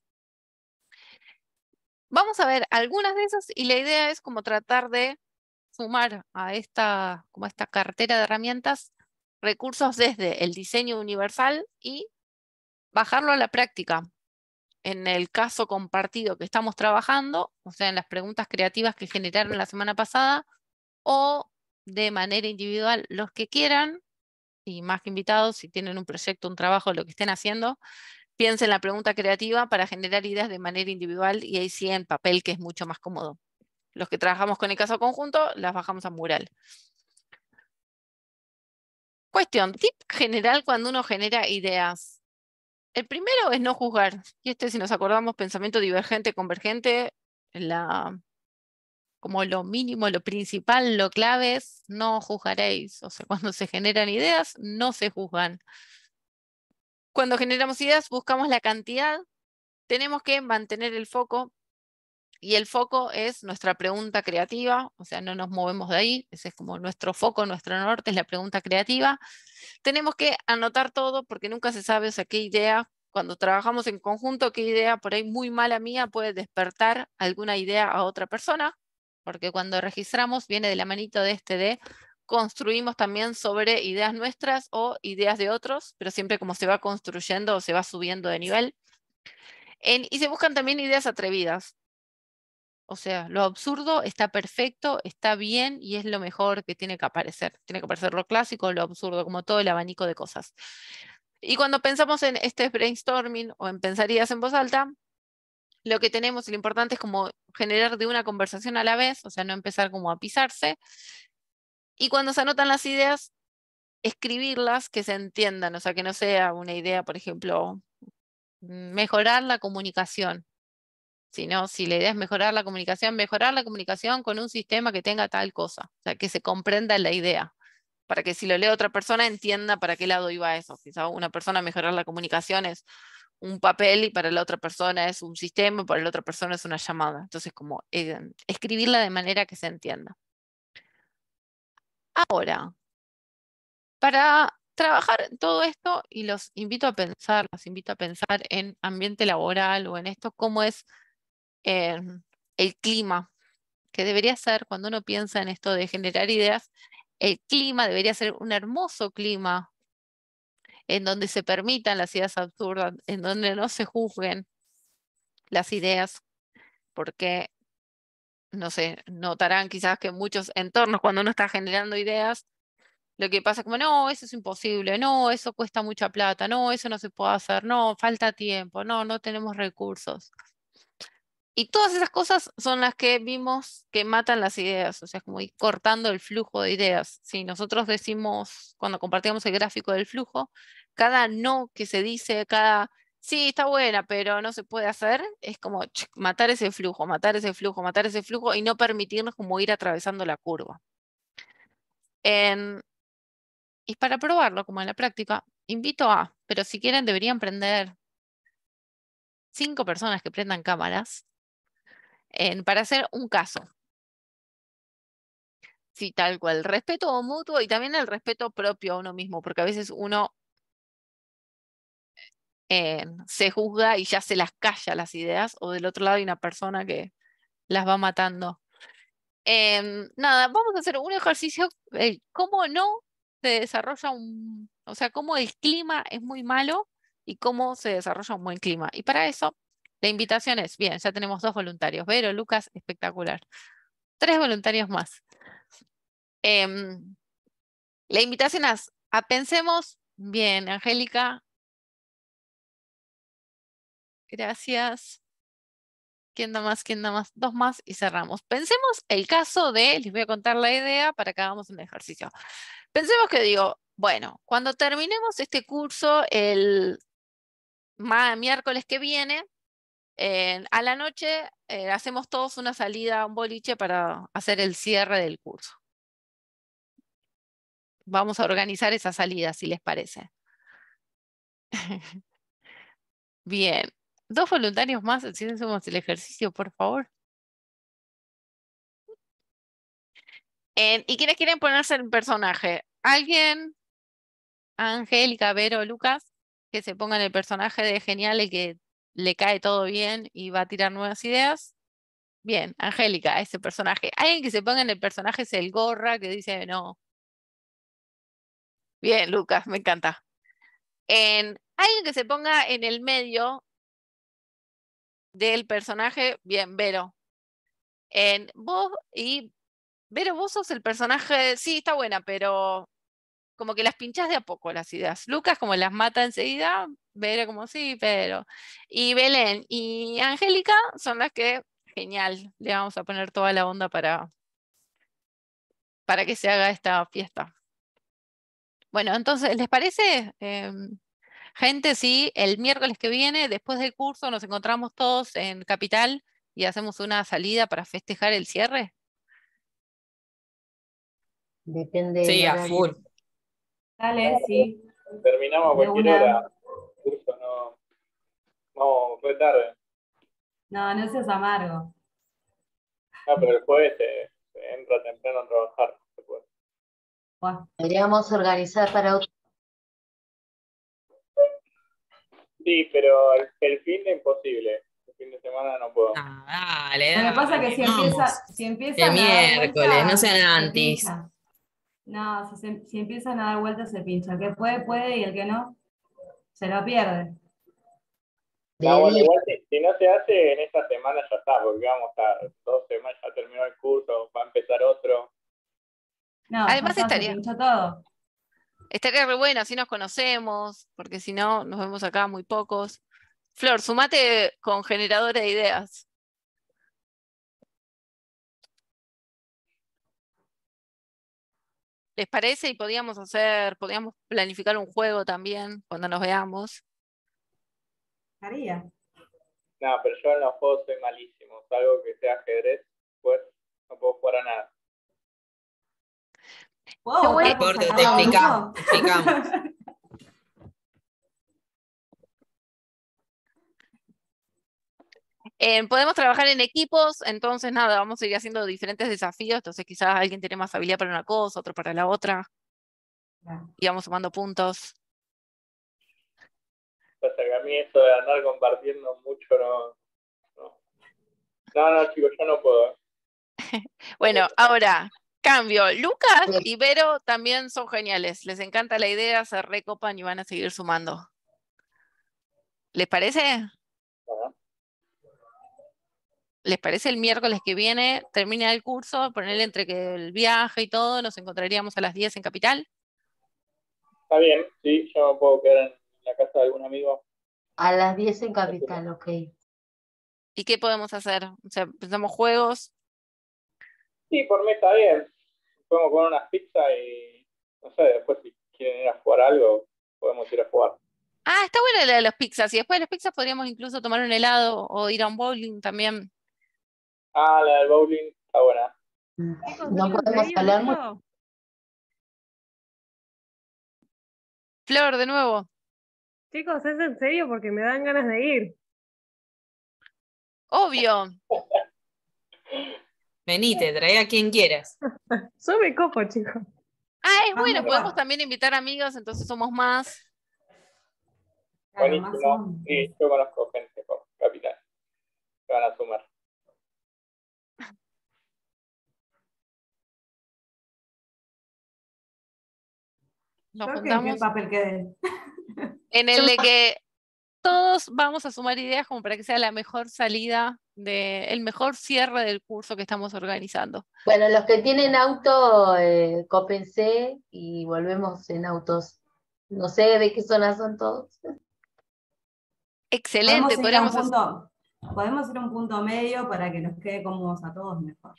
Vamos a ver algunas de esas y la idea es como tratar de sumar a esta cartera de herramientas recursos desde el diseño universal y bajarlo a la práctica. En el caso compartido que estamos trabajando, o sea, en las preguntas creativas que generaron la semana pasada, o de manera individual, los que quieran, y más que invitados, si tienen un proyecto, un trabajo, lo que estén haciendo, piensen la pregunta creativa para generar ideas de manera individual y ahí sí en papel, que es mucho más cómodo. Los que trabajamos con el caso conjunto, las bajamos a mural. Cuestión, tip general cuando uno genera ideas. El primero es no juzgar. Y si nos acordamos, pensamiento divergente, convergente, como lo mínimo, lo principal, lo clave es no juzgaréis. O sea, cuando se generan ideas, no se juzgan. Cuando generamos ideas, buscamos la cantidad. Tenemos que mantener el foco. Y el foco es nuestra pregunta creativa, o sea, no nos movemos de ahí, ese es como nuestro foco, nuestro norte es la pregunta creativa. Tenemos que anotar todo porque nunca se sabe, o sea, qué idea, cuando trabajamos en conjunto, qué idea por ahí muy mala mía puede despertar alguna idea a otra persona, porque cuando registramos viene de la manito de construimos también sobre ideas nuestras o ideas de otros, pero siempre como se va construyendo o se va subiendo de nivel. Y se buscan también ideas atrevidas. O sea, lo absurdo está perfecto, está bien y es lo mejor que tiene que aparecer. Tiene que aparecer lo clásico, lo absurdo, como todo el abanico de cosas. Y cuando pensamos en este brainstorming o en pensar ideas en voz alta, lo que tenemos, lo importante es como generar de una conversación a la vez, o sea, no empezar como a pisarse. Y cuando se anotan las ideas, escribirlas que se entiendan, o sea, que no sea una idea, por ejemplo, mejorar la comunicación. Sino si la idea es mejorar la comunicación con un sistema que tenga tal cosa, o sea, que se comprenda la idea, para que si lo lee otra persona entienda para qué lado iba eso. Quizá una persona mejorar la comunicación es un papel y para la otra persona es un sistema y para la otra persona es una llamada. Entonces, como escribirla de manera que se entienda. Ahora, para trabajar todo esto, y los invito a pensar, en ambiente laboral o en esto, cómo es el clima que debería ser cuando uno piensa en esto de generar ideas, el clima debería ser un hermoso clima en donde se permitan las ideas absurdas, en donde no se juzguen las ideas, porque, no sé, notarán quizás que en muchos entornos cuando uno está generando ideas, lo que pasa es como, no, eso es imposible, no, eso cuesta mucha plata, no, eso no se puede hacer, no, falta tiempo, no, no tenemos recursos. Y todas esas cosas son las que vimos que matan las ideas, o sea, como ir cortando el flujo de ideas. Si nosotros decimos, cuando compartíamos el gráfico del flujo, cada no que se dice, cada sí, está buena, pero no se puede hacer, es como matar ese flujo, matar ese flujo, matar ese flujo y no permitirnos como ir atravesando la curva. Y para probarlo, como en la práctica, invito a, pero si quieren deberían prender 5 personas que prendan cámaras para hacer un caso. Sí, tal cual. Respeto mutuo y también el respeto propio a uno mismo, porque a veces uno se juzga y ya se las calla las ideas, o del otro lado hay una persona que las va matando. Nada, vamos a hacer un ejercicio, cómo no se desarrolla o sea, cómo el clima es muy malo y cómo se desarrolla un buen clima. Y para eso, la invitación es, bien, ya tenemos 2 voluntarios, Vero, Lucas, espectacular. 3 voluntarios más. Em, la invitación es pensemos, bien, Angélica, gracias. ¿Quién da más? ¿Quién da más? 2 más y cerramos. Pensemos el caso les voy a contar la idea para que hagamos un ejercicio. Pensemos que digo, bueno, cuando terminemos este curso el miércoles que viene, a la noche hacemos todos una salida a un boliche para hacer el cierre del curso. Vamos a organizar esa salida, si les parece. Bien. 2 voluntarios más, si hacemos el ejercicio, por favor. ¿Y quiénes quieren ponerse en personaje? ¿Alguien? Angélica, Vero, Lucas, que se pongan el personaje de genial, el que le cae todo bien y va a tirar nuevas ideas. Bien, Angélica, ese personaje. Alguien que se ponga en el personaje es el gorra que dice no. Bien, Lucas, me encanta. Alguien que se ponga en el medio del personaje, bien, Vero. Vero, vos sos el personaje, sí, está buena, pero como que las pinchás de a poco las ideas. Lucas como las mata enseguida, Vero como sí, pero. Y Belén y Angélica son las que, genial, le vamos a poner toda la onda para que se haga esta fiesta. Bueno, entonces, ¿les parece? Gente, sí, el miércoles que viene, después del curso, nos encontramos todos en Capital y hacemos una salida para festejar el cierre. Depende del Sí, a horario. full. Dale, sí. Terminamos a De cualquier una. hora. Curso, no, fue tarde. No, no seas amargo. Ah, pero el jueves se entra temprano a trabajar. Se puede. Buah. Podríamos organizar para otro. Sí, pero el fin de imposible. El fin de semana no puedo. Ah, dale, Lo que pasa es que vamos. si empiezan El a dar miércoles, vueltas, no sean se antis. pincha. No, si empiezan a dar vueltas se pincha. El que puede, y el que no, se lo pierde. No, bueno, día. igual si no se hace en esta semana ya está, porque vamos a estar 2 semanas, ya terminó el curso, va a empezar otro. No, ya Además está, se pinchó todo. estaría re bueno, así nos conocemos, porque si no, nos vemos acá muy pocos. Flor, sumate con generadora de ideas. ¿Les parece? Y podíamos planificar un juego también cuando nos veamos. Haría. No, pero yo en los juegos soy malísimo. Salvo que sea ajedrez, pues no puedo jugar a nada. ¿Puedo Qué votar por Deporte, sacar te el grupo? explicamos. Podemos trabajar en equipos, entonces nada, vamos a ir haciendo diferentes desafíos, entonces quizás alguien tiene más habilidad para una cosa, otro para la otra, y vamos sumando puntos. Pasa que a mí esto de andar compartiendo mucho no, chicos, yo no puedo. Bueno, ahora, Cambio, Lucas Bien. y Vero también son geniales. Les encanta la idea, se recopan y van a seguir sumando. ¿Les parece? Bueno, ¿Les parece el miércoles que viene? Termina el curso, ponerle entre que el viaje y todo, nos encontraríamos a las 10 en Capital. está bien, sí, yo me puedo quedar en la casa de algún amigo. A las 10 en Capital, ok. ¿Y qué podemos hacer? O sea, pensamos juegos. Sí, por mí está bien. Podemos comer unas pizzas y, no sé, después si quieren ir a jugar algo, podemos ir a jugar. Ah, está buena la de las pizzas. Y después de las pizzas podríamos incluso tomar un helado o ir a un bowling también. Ah, la del bowling está buena. Chicos, No ¿es en podemos serio hablar mucho. esto? Flor, de nuevo. Chicos, ¿es en serio? Porque me dan ganas de ir. Obvio. Venite, trae a quien quieras. Yo me copo, chicos. Ah, es bueno, Vamos, podemos va. también invitar amigos, entonces somos más. Claro, más Buenísimo. son. Sí, yo conozco gente por Capital que van a sumar. Nos Yo que en qué juntamos papel quedé. en el de que todos vamos a sumar ideas como para que sea la mejor salida, el mejor cierre del curso que estamos organizando. Bueno, los que tienen auto, cópense y volvemos en autos. No sé de qué zona son todos. Excelente, podríamos hacer. Podemos ir a un punto medio para que nos quede cómodos a todos mejor.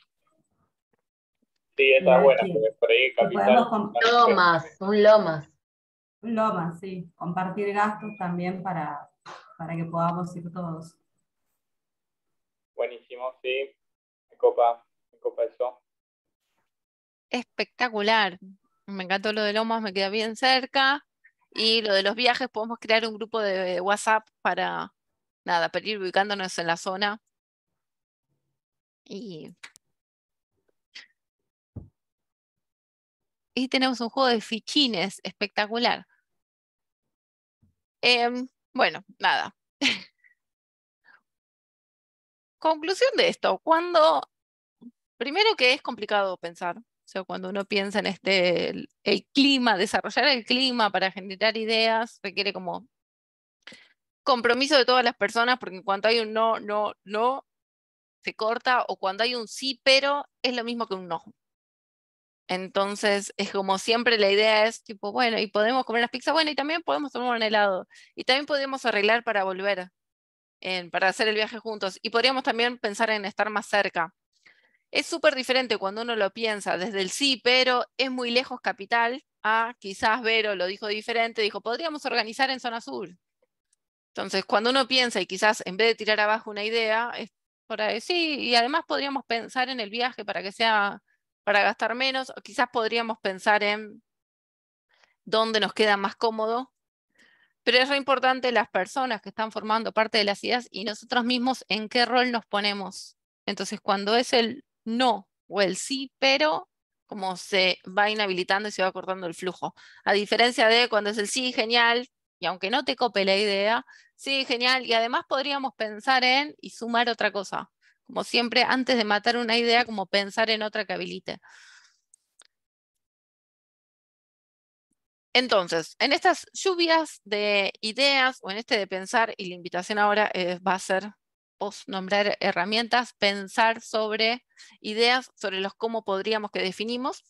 Sí, esa es Igual buena, que- porque por ahí que podemos Capital. Lomas, un Lomas. Un Lomas, sí. Compartir gastos también para que podamos ir todos. Buenísimo, sí. Me copa eso. Espectacular. Me encantó lo de Lomas, me queda bien cerca. Y lo de los viajes, podemos crear un grupo de WhatsApp para ir ubicándonos en la zona. Y tenemos un juego de fichines espectacular. Bueno, nada. Conclusión de esto, primero que es complicado pensar, o sea, cuando uno piensa en el clima, desarrollar el clima para generar ideas, requiere como compromiso de todas las personas, porque en cuanto hay un no, no, no, se corta, o cuando hay un sí, pero es lo mismo que un no. Entonces, es como siempre la idea es tipo, bueno, y podemos comer las pizzas, bueno, y también podemos tomar un helado, y también podemos arreglar para volver, para hacer el viaje juntos, y podríamos también pensar en estar más cerca. Es súper diferente cuando uno lo piensa desde el sí, pero es muy lejos Capital, a quizás Vero lo dijo diferente, dijo, podríamos organizar en zona sur. Entonces, cuando uno piensa y quizás en vez de tirar abajo una idea, es por ahí, sí, y además podríamos pensar en el viaje para que sea, para gastar menos, o quizás podríamos pensar en dónde nos queda más cómodo, pero es re importante las personas que están formando parte de las ideas y nosotros mismos en qué rol nos ponemos. Entonces, cuando es el no o el sí, pero como se va inhabilitando y se va cortando el flujo. A diferencia de cuando es el sí, genial, y aunque no te cope la idea, sí, genial, y además podríamos pensar en y sumar otra cosa. Como siempre, antes de matar una idea, como pensar en otra que habilite. Entonces, en estas lluvias de ideas o en este de pensar, y la invitación ahora va a ser nombrar herramientas, pensar sobre ideas, sobre los cómo podríamos que definimos.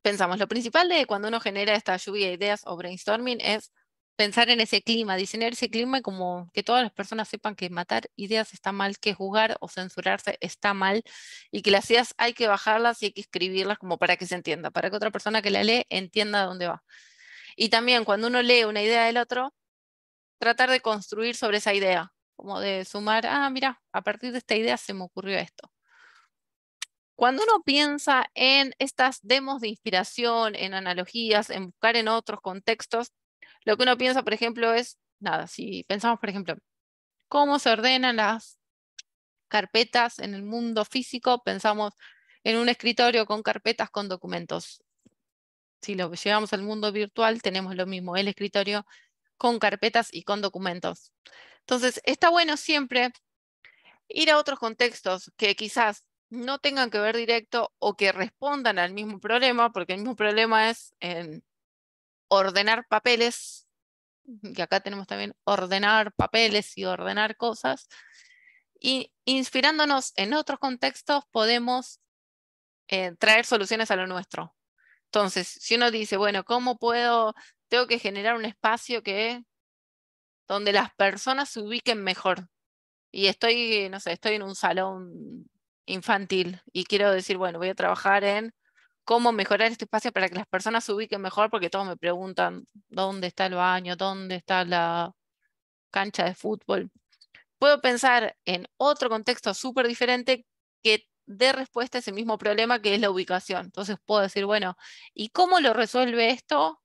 Pensamos, lo principal de cuando uno genera esta lluvia de ideas o brainstorming es pensar en ese clima, diseñar ese clima como que todas las personas sepan que matar ideas está mal, que juzgar o censurarse está mal y que las ideas hay que bajarlas y hay que escribirlas como para que se entienda, para que otra persona que la lee entienda dónde va. Y también cuando uno lee una idea del otro, tratar de construir sobre esa idea, como de sumar, mira, a partir de esta idea se me ocurrió esto. Cuando uno piensa en estas demos de inspiración, en analogías, en buscar en otros contextos, lo que uno piensa, por ejemplo, es, si pensamos, por ejemplo, cómo se ordenan las carpetas en el mundo físico, pensamos en un escritorio con carpetas con documentos. Si lo llevamos al mundo virtual, tenemos lo mismo, el escritorio con carpetas y con documentos. Entonces, está bueno siempre ir a otros contextos que quizás no tengan que ver directo o que respondan al mismo problema, porque el mismo problema es en ordenar papeles, que acá tenemos también ordenar papeles y ordenar cosas, y inspirándonos en otros contextos podemos traer soluciones a lo nuestro. Entonces, si uno dice, bueno, ¿cómo tengo que generar un espacio donde las personas se ubiquen mejor? Y estoy, no sé, estoy en un salón infantil y quiero decir, bueno, voy a trabajar en cómo mejorar este espacio para que las personas se ubiquen mejor, porque todos me preguntan dónde está el baño, dónde está la cancha de fútbol. Puedo pensar en otro contexto súper diferente que dé respuesta a ese mismo problema que es la ubicación. Entonces puedo decir, bueno, ¿y cómo lo resuelve esto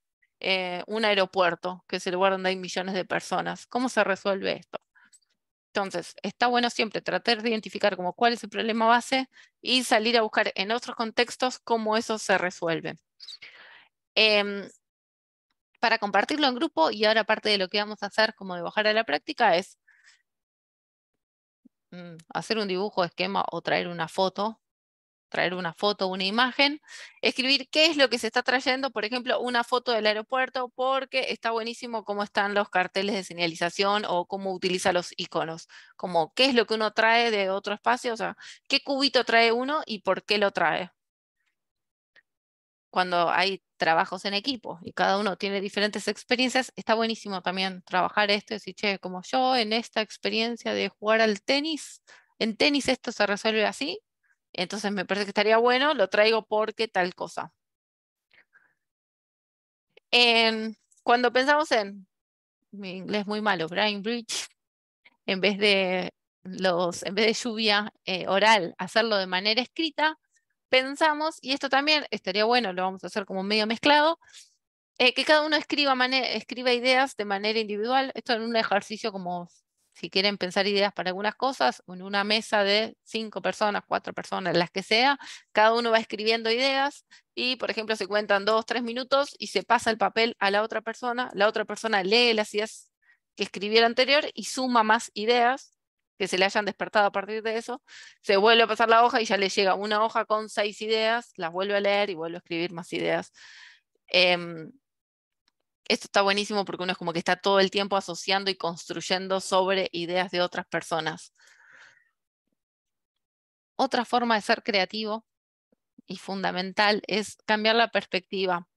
un aeropuerto, que es el lugar donde hay millones de personas? ¿Cómo se resuelve esto? Entonces, está bueno siempre tratar de identificar como cuál es el problema base y salir a buscar en otros contextos cómo eso se resuelve. Para compartirlo en grupo, y ahora parte de lo que vamos a hacer como de bajar a la práctica es hacer un dibujo, esquema o traer una foto, una imagen, escribir qué es lo que se está trayendo, por ejemplo, una foto del aeropuerto, porque está buenísimo cómo están los carteles de señalización o cómo utiliza los iconos, como qué es lo que uno trae de otro espacio, o sea, qué cubito trae uno y por qué lo trae. Cuando hay trabajos en equipo y cada uno tiene diferentes experiencias, está buenísimo también trabajar esto y decir, che, como yo en esta experiencia de jugar al tenis, en tenis esto se resuelve así, entonces me parece que estaría bueno, lo traigo porque tal cosa. Cuando pensamos en, mi inglés muy malo, Brain Bridge, en vez de lluvia oral, hacerlo de manera escrita, pensamos, y esto también estaría bueno, lo vamos a hacer como medio mezclado, que cada uno escriba ideas de manera individual. Esto en un ejercicio como si quieren pensar ideas para algunas cosas, en una mesa de 5 personas, 4 personas, las que sea, cada uno va escribiendo ideas y, por ejemplo, se cuentan 2, 3 minutos y se pasa el papel a la otra persona lee las ideas que escribió el anterior y suma más ideas que se le hayan despertado a partir de eso, se vuelve a pasar la hoja y ya le llega una hoja con 6 ideas, las vuelve a leer y vuelve a escribir más ideas. Esto está buenísimo porque uno es como que está todo el tiempo asociando y construyendo sobre ideas de otras personas. Otra forma de ser creativo y fundamental es cambiar la perspectiva.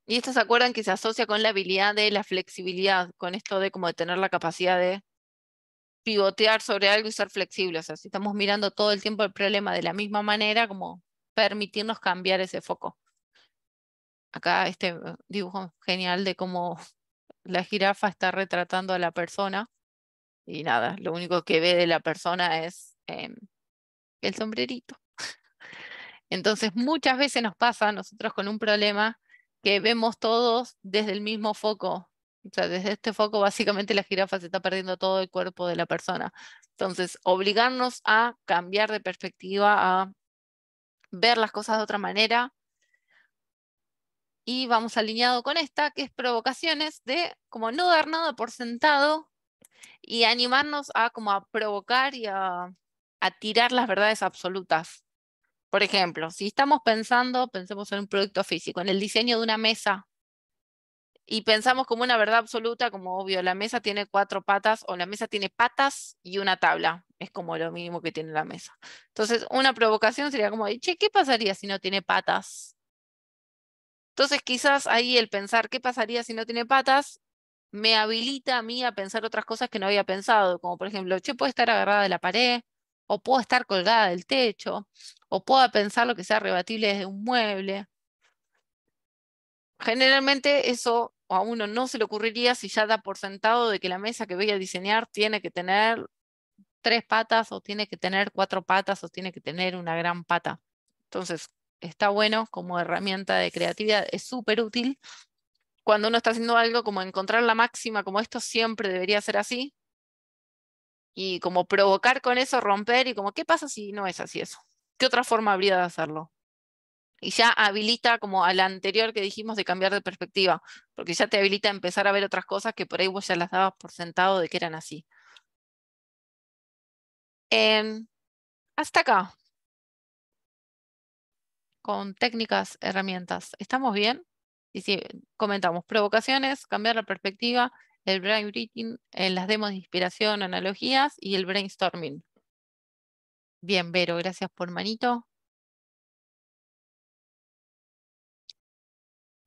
Y esto se acuerdan que se asocia con la habilidad de la flexibilidad, con esto de como de tener la capacidad de pivotear sobre algo y ser flexible. O sea, si estamos mirando todo el tiempo el problema de la misma manera, como permitirnos cambiar ese foco. Acá este dibujo genial de cómo la jirafa está retratando a la persona y nada, lo único que ve de la persona es el sombrerito. Entonces muchas veces nos pasa a nosotros con un problema que vemos todos desde el mismo foco. O sea, desde este foco básicamente la jirafa se está perdiendo todo el cuerpo de la persona. Entonces, obligarnos a cambiar de perspectiva, a ver las cosas de otra manera. Y vamos alineado con esta, que es provocaciones de como no dar nada por sentado y animarnos a como a provocar y a tirar las verdades absolutas. Por ejemplo, si estamos pensemos en un producto físico, en el diseño de una mesa, y pensamos como una verdad absoluta, como obvio, la mesa tiene 4 patas o la mesa tiene patas y una tabla. Es como lo mínimo que tiene la mesa. Entonces, una provocación sería como, che, ¿qué pasaría si no tiene patas? Entonces, quizás ahí el pensar qué pasaría si no tiene patas me habilita a mí a pensar otras cosas que no había pensado, como por ejemplo, che, puede estar agarrada de la pared, o puedo estar colgada del techo, o puedo pensar lo que sea rebatible desde un mueble. Generalmente eso a uno no se le ocurriría si ya da por sentado de que la mesa que voy a diseñar tiene que tener 3 patas, o tiene que tener 4 patas, o tiene que tener una gran pata. Entonces, está bueno como herramienta de creatividad, es súper útil cuando uno está haciendo algo, como encontrar la máxima, como esto siempre debería ser así, y como provocar con eso, romper, y como, ¿qué pasa si no es así eso? ¿Qué otra forma habría de hacerlo? Y ya habilita como a la anterior que dijimos de cambiar de perspectiva, porque ya te habilita a empezar a ver otras cosas que por ahí vos ya las dabas por sentado de que eran así. Hasta acá. con técnicas, herramientas. ¿Estamos bien? Y si comentamos provocaciones, cambiar la perspectiva, el brainwriting, las demos de inspiración, analogías y el brainstorming. Bien, Vero, gracias por manito.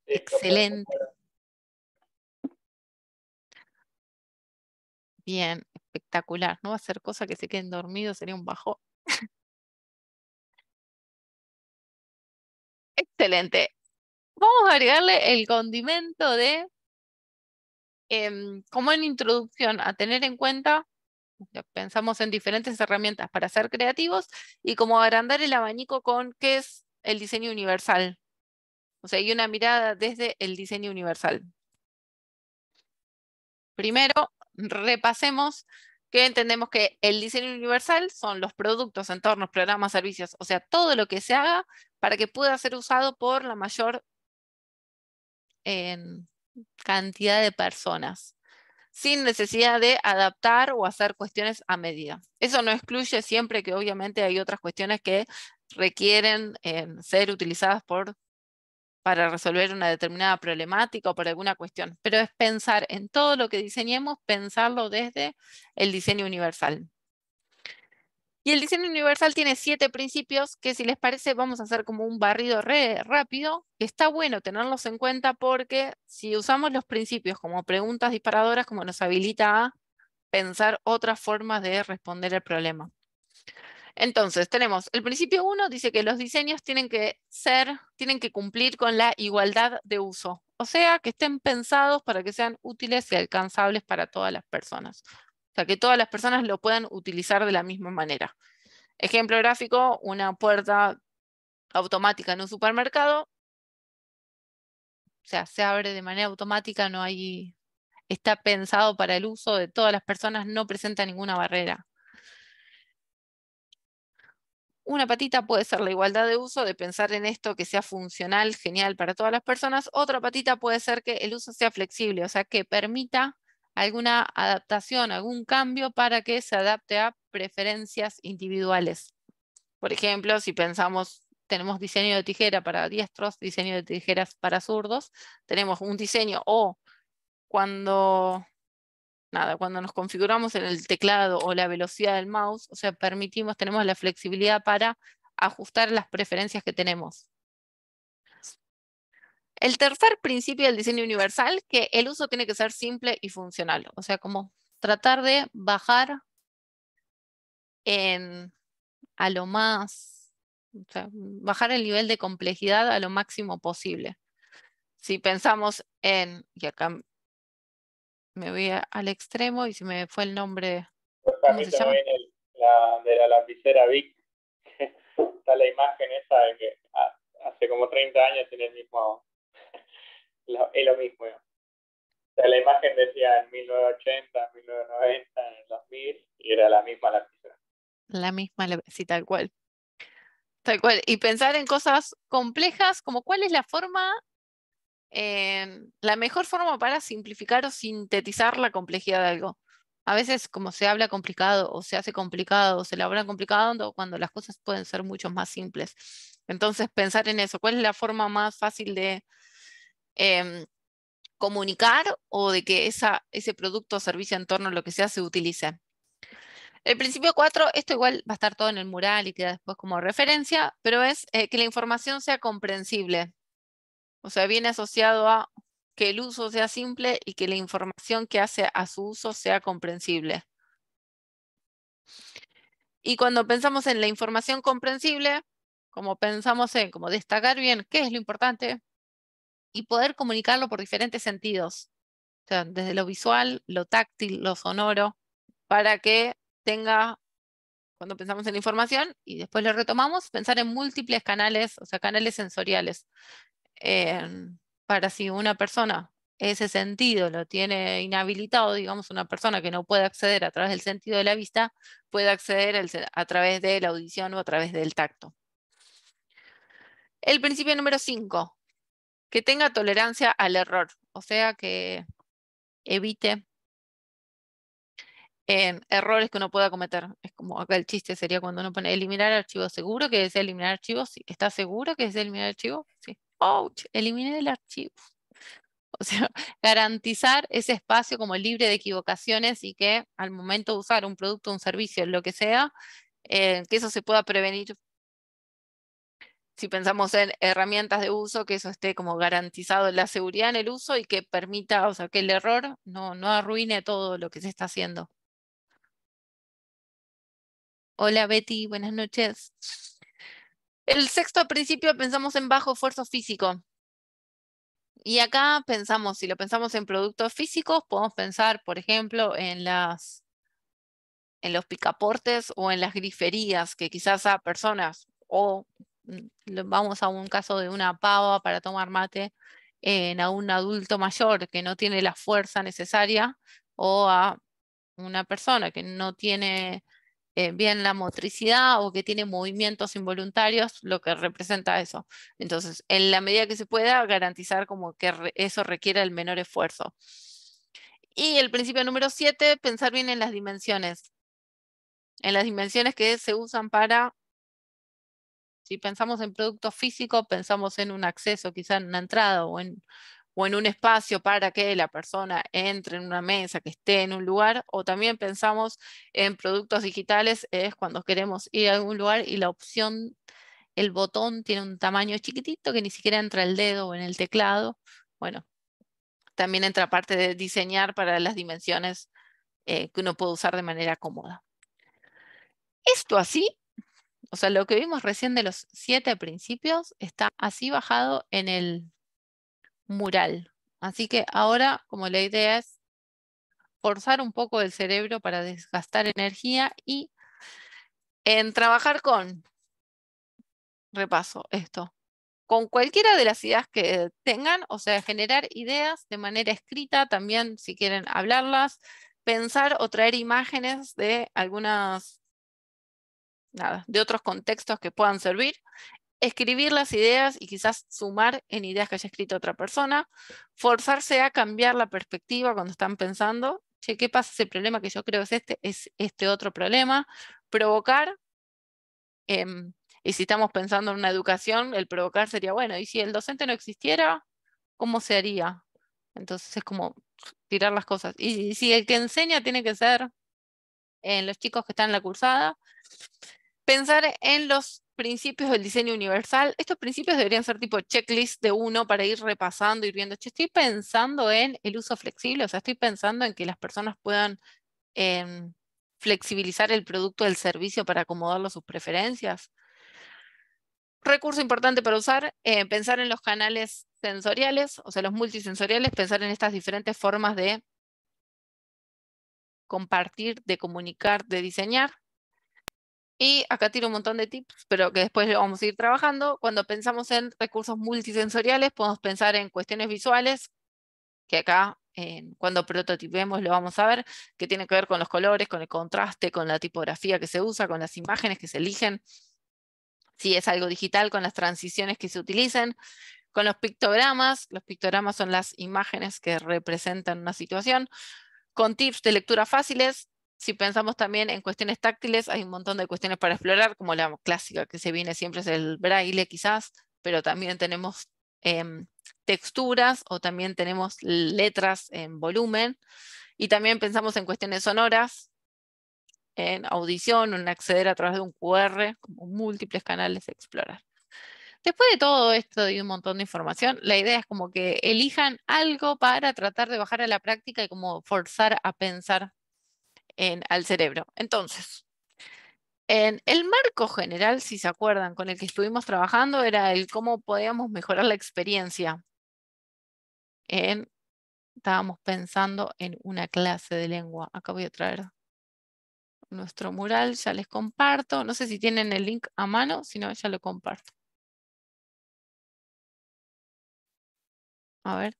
Sí, Excelente. Bien, espectacular. No va a ser cosa que se queden dormidos, sería un bajón. Excelente. Vamos a agregarle el condimento de, como en introducción, a tener en cuenta, pensamos en diferentes herramientas para ser creativos y como agrandar el abanico con qué es el diseño universal. O sea, hay una mirada desde el diseño universal. Primero, repasemos que entendemos que el diseño universal son los productos, entornos, programas, servicios, o sea, todo lo que se haga para que pueda ser usado por la mayor cantidad de personas, sin necesidad de adaptar o hacer cuestiones a medida. Eso no excluye siempre que obviamente hay otras cuestiones que requieren ser utilizadas para resolver una determinada problemática o por alguna cuestión, pero es pensar en todo lo que diseñemos, pensarlo desde el diseño universal. Y el diseño universal tiene 7 principios que, si les parece, vamos a hacer como un barrido rápido, que está bueno tenerlos en cuenta porque si usamos los principios como preguntas disparadoras, como nos habilita a pensar otras formas de responder el problema. Entonces, tenemos el principio 1, dice que los diseños tienen que cumplir con la igualdad de uso, o sea, que estén pensados para que sean útiles y alcanzables para todas las personas. O sea, que todas las personas lo puedan utilizar de la misma manera. Ejemplo gráfico, una puerta automática en un supermercado. O sea, se abre de manera automática, está pensado para el uso de todas las personas, no presenta ninguna barrera. Una patita puede ser la igualdad de uso, de pensar en esto que sea funcional, genial para todas las personas. Otra patita puede ser que el uso sea flexible, o sea, que permita alguna adaptación, algún cambio para que se adapte a preferencias individuales. Por ejemplo, si pensamos, tenemos diseño de tijera para diestros, diseño de tijeras para zurdos, tenemos un diseño o cuando nos configuramos en el teclado o la velocidad del mouse, o sea, tenemos la flexibilidad para ajustar las preferencias que tenemos. El tercer principio del diseño universal, que el uso tiene que ser simple y funcional, o sea, como tratar de bajar a lo más, o sea, bajar el nivel de complejidad a lo máximo posible. Si pensamos y acá me voy al extremo y si me fue el nombre, Pues a ¿cómo mí se se me llama? viene de la lapicera Bic. Está la imagen esa de que hace como 30 años tiene el mismo, es lo mismo. ¿No? O sea, la imagen decía en 1980, 1990, en el 2000 y era la misma lapicera. La misma, sí, tal cual. Tal cual. Y pensar en cosas complejas, como cuál es la mejor forma para simplificar o sintetizar la complejidad de algo. A veces, como se habla complicado o se hace complicado o se elabora complicado, cuando las cosas pueden ser mucho más simples. Entonces, pensar en eso, ¿cuál es la forma más fácil de comunicar o de que ese producto o servicio en torno a lo que sea se utilice? El principio 4, esto igual va a estar todo en el mural y queda después como referencia, pero es que la información sea comprensible. O sea, viene asociado a que el uso sea simple y que la información que hace a su uso sea comprensible. Y cuando pensamos en la información comprensible, como pensamos en como destacar bien qué es lo importante y poder comunicarlo por diferentes sentidos. O sea, desde lo visual, lo táctil, lo sonoro, para que tenga, cuando pensamos en la información y después lo retomamos, pensar en múltiples canales, o sea, canales sensoriales. Para si una persona ese sentido lo tiene inhabilitado, digamos, una persona que no puede acceder a través del sentido de la vista, puede acceder a través de la audición o a través del tacto. El principio número 5, que tenga tolerancia al error, o sea, que evite en errores que uno pueda cometer. Es como acá el chiste sería cuando uno pone eliminar archivo. ¿Seguro que desea eliminar archivos? Sí. ¿Estás seguro que desea eliminar archivos? Sí. ¡Ouch! Eliminé el archivo. O sea, garantizar ese espacio como libre de equivocaciones y que al momento de usar un producto, un servicio, lo que sea, que eso se pueda prevenir. Si pensamos en herramientas de uso, que eso esté como garantizado la seguridad en el uso y que permita, o sea, que el error no arruine todo lo que se está haciendo. Hola Betty, buenas noches. El sexto principio pensamos en bajo esfuerzo físico. Y acá pensamos, si lo pensamos en productos físicos, podemos pensar, por ejemplo, en los picaportes o en las griferías, que quizás a personas, o vamos a un caso de una pava para tomar mate, a un adulto mayor que no tiene la fuerza necesaria, o a una persona que no tiene bien la motricidad o que tiene movimientos involuntarios, lo que representa eso. Entonces, en la medida que se pueda, garantizar como que eso requiere el menor esfuerzo. Y el principio número 7, pensar bien en las dimensiones. En las dimensiones que se usan para, si pensamos en productos físicos, pensamos en un acceso, quizá en una entrada o en un espacio para que la persona entre en una mesa, que esté en un lugar, o también pensamos en productos digitales, es cuando queremos ir a algún lugar y la opción, el botón tiene un tamaño chiquitito que ni siquiera entra el dedo o en el teclado. Bueno, también entra parte de diseñar para las dimensiones que uno puede usar de manera cómoda. Esto así, o sea, lo que vimos recién de los 7 principios está así bajado en el mural. Así que ahora, como la idea es forzar un poco el cerebro para desgastar energía y en trabajar con, repaso esto, con cualquiera de las ideas que tengan, o sea, generar ideas de manera escrita, también si quieren hablarlas, pensar o traer imágenes de algunas, nada, de otros contextos que puedan servir, escribir las ideas y quizás sumar en ideas que haya escrito otra persona, forzarse a cambiar la perspectiva cuando están pensando, che, ¿qué pasa? Ese problema que yo creo es este otro problema, provocar, y si estamos pensando en una educación, el provocar sería, bueno, y si el docente no existiera, ¿cómo se haría? Entonces es como tirar las cosas. Y si el que enseña tiene que ser en los chicos que están en la cursada, pensar en los principios del diseño universal. Estos principios deberían ser tipo checklist de uno para ir repasando, ir viendo. Che, estoy pensando en el uso flexible, o sea, estoy pensando en que las personas puedan flexibilizar el producto del servicio para acomodarlo a sus preferencias. Recurso importante para usar, pensar en los canales sensoriales, o sea, los multisensoriales, pensar en estas diferentes formas de compartir, de comunicar, de diseñar. Y acá tiro un montón de tips, pero que después lo vamos a ir trabajando. Cuando pensamos en recursos multisensoriales, podemos pensar en cuestiones visuales, que acá cuando prototipemos lo vamos a ver, que tiene que ver con los colores, con el contraste, con la tipografía que se usa, con las imágenes que se eligen. Si es algo digital, con las transiciones que se utilicen, con los pictogramas son las imágenes que representan una situación, con tips de lectura fáciles. Si pensamos también en cuestiones táctiles, hay un montón de cuestiones para explorar, como la clásica que se viene siempre es el braille quizás, pero también tenemos texturas o también tenemos letras en volumen. Y también pensamos en cuestiones sonoras, en audición, en acceder a través de un QR, como múltiples canales a explorar. Después de todo esto y un montón de información, la idea es como que elijan algo para tratar de bajar a la práctica y como forzar a pensar al cerebro. Entonces, en el marco general, si se acuerdan, con el que estuvimos trabajando, era el cómo podíamos mejorar la experiencia. Estábamos pensando en una clase de lengua. Acá voy a traer nuestro mural, ya les comparto. No sé si tienen el link a mano, si no, ya lo comparto. A ver.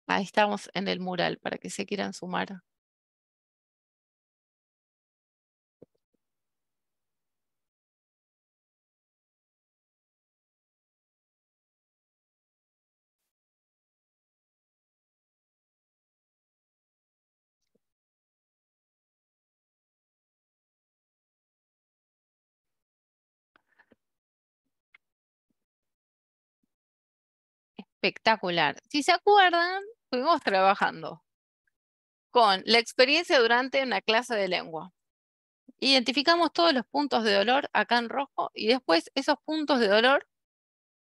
Ahí estamos en el mural para que se quieran sumar. Espectacular. Si se acuerdan, fuimos trabajando con la experiencia durante una clase de lengua. Identificamos todos los puntos de dolor acá en rojo y después esos puntos de dolor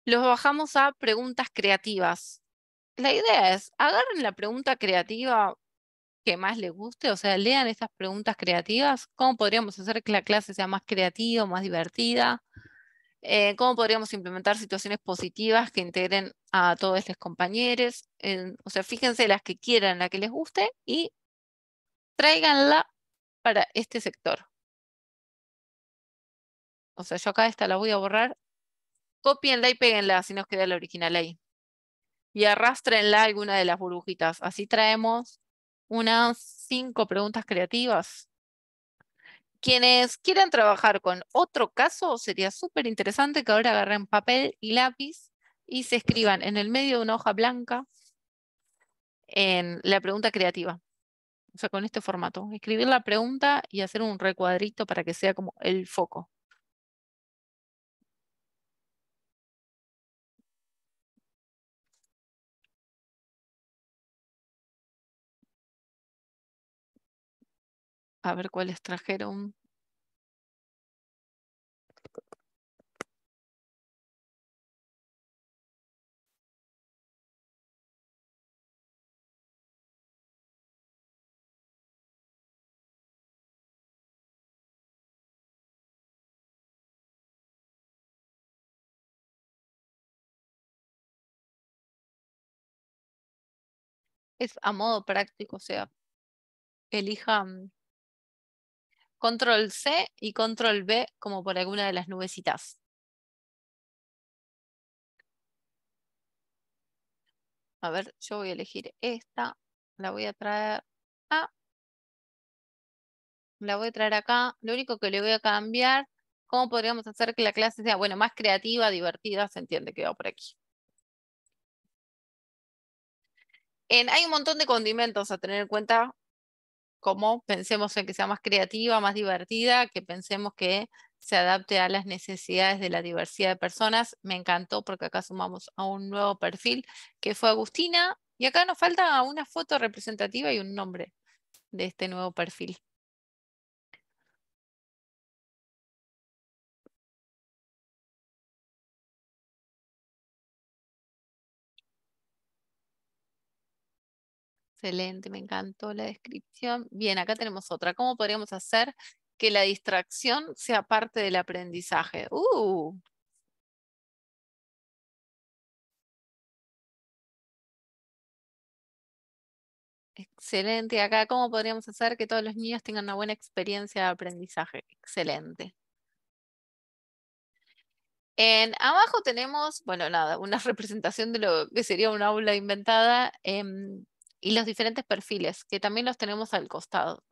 los bajamos a preguntas creativas. La idea es, agarren la pregunta creativa que más les guste, o sea, lean esas preguntas creativas. ¿Cómo podríamos hacer que la clase sea más creativa, más divertida? ¿Cómo podríamos implementar situaciones positivas que integren a todos los compañeros? O sea, fíjense las que quieran, la que les guste y tráiganla para este sector. O sea, yo acá esta la voy a borrar. Cópienla y péguenla si nos queda la original ahí. Y arrastrenla a alguna de las burbujitas. Así traemos unas 5 preguntas creativas. Quienes quieran trabajar con otro caso, sería súper interesante que ahora agarren papel y lápiz y se escriban en el medio de una hoja blanca en la pregunta creativa. O sea, con este formato. Escribir la pregunta y hacer un recuadrito para que sea como el foco. A ver cuáles trajeron. Es a modo práctico, o sea, elijan control C y control B como por alguna de las nubecitas. A ver, yo voy a elegir esta. La voy a traer acá. La voy a traer acá. Lo único que le voy a cambiar, ¿cómo podríamos hacer que la clase sea, bueno, más creativa, divertida? Se entiende que va por aquí. Hay un montón de condimentos a tener en cuenta, como pensemos en que sea más creativa, más divertida, que pensemos que se adapte a las necesidades de la diversidad de personas. Me encantó porque acá sumamos a un nuevo perfil que fue Agustina y acá nos falta una foto representativa y un nombre de este nuevo perfil. Excelente, me encantó la descripción. Bien, acá tenemos otra. ¿Cómo podríamos hacer que la distracción sea parte del aprendizaje? Excelente. Acá, ¿cómo podríamos hacer que todos los niños tengan una buena experiencia de aprendizaje? Excelente. Abajo tenemos, bueno, nada, una representación de lo que sería un aula inventada y los diferentes perfiles, que también los tenemos al costado.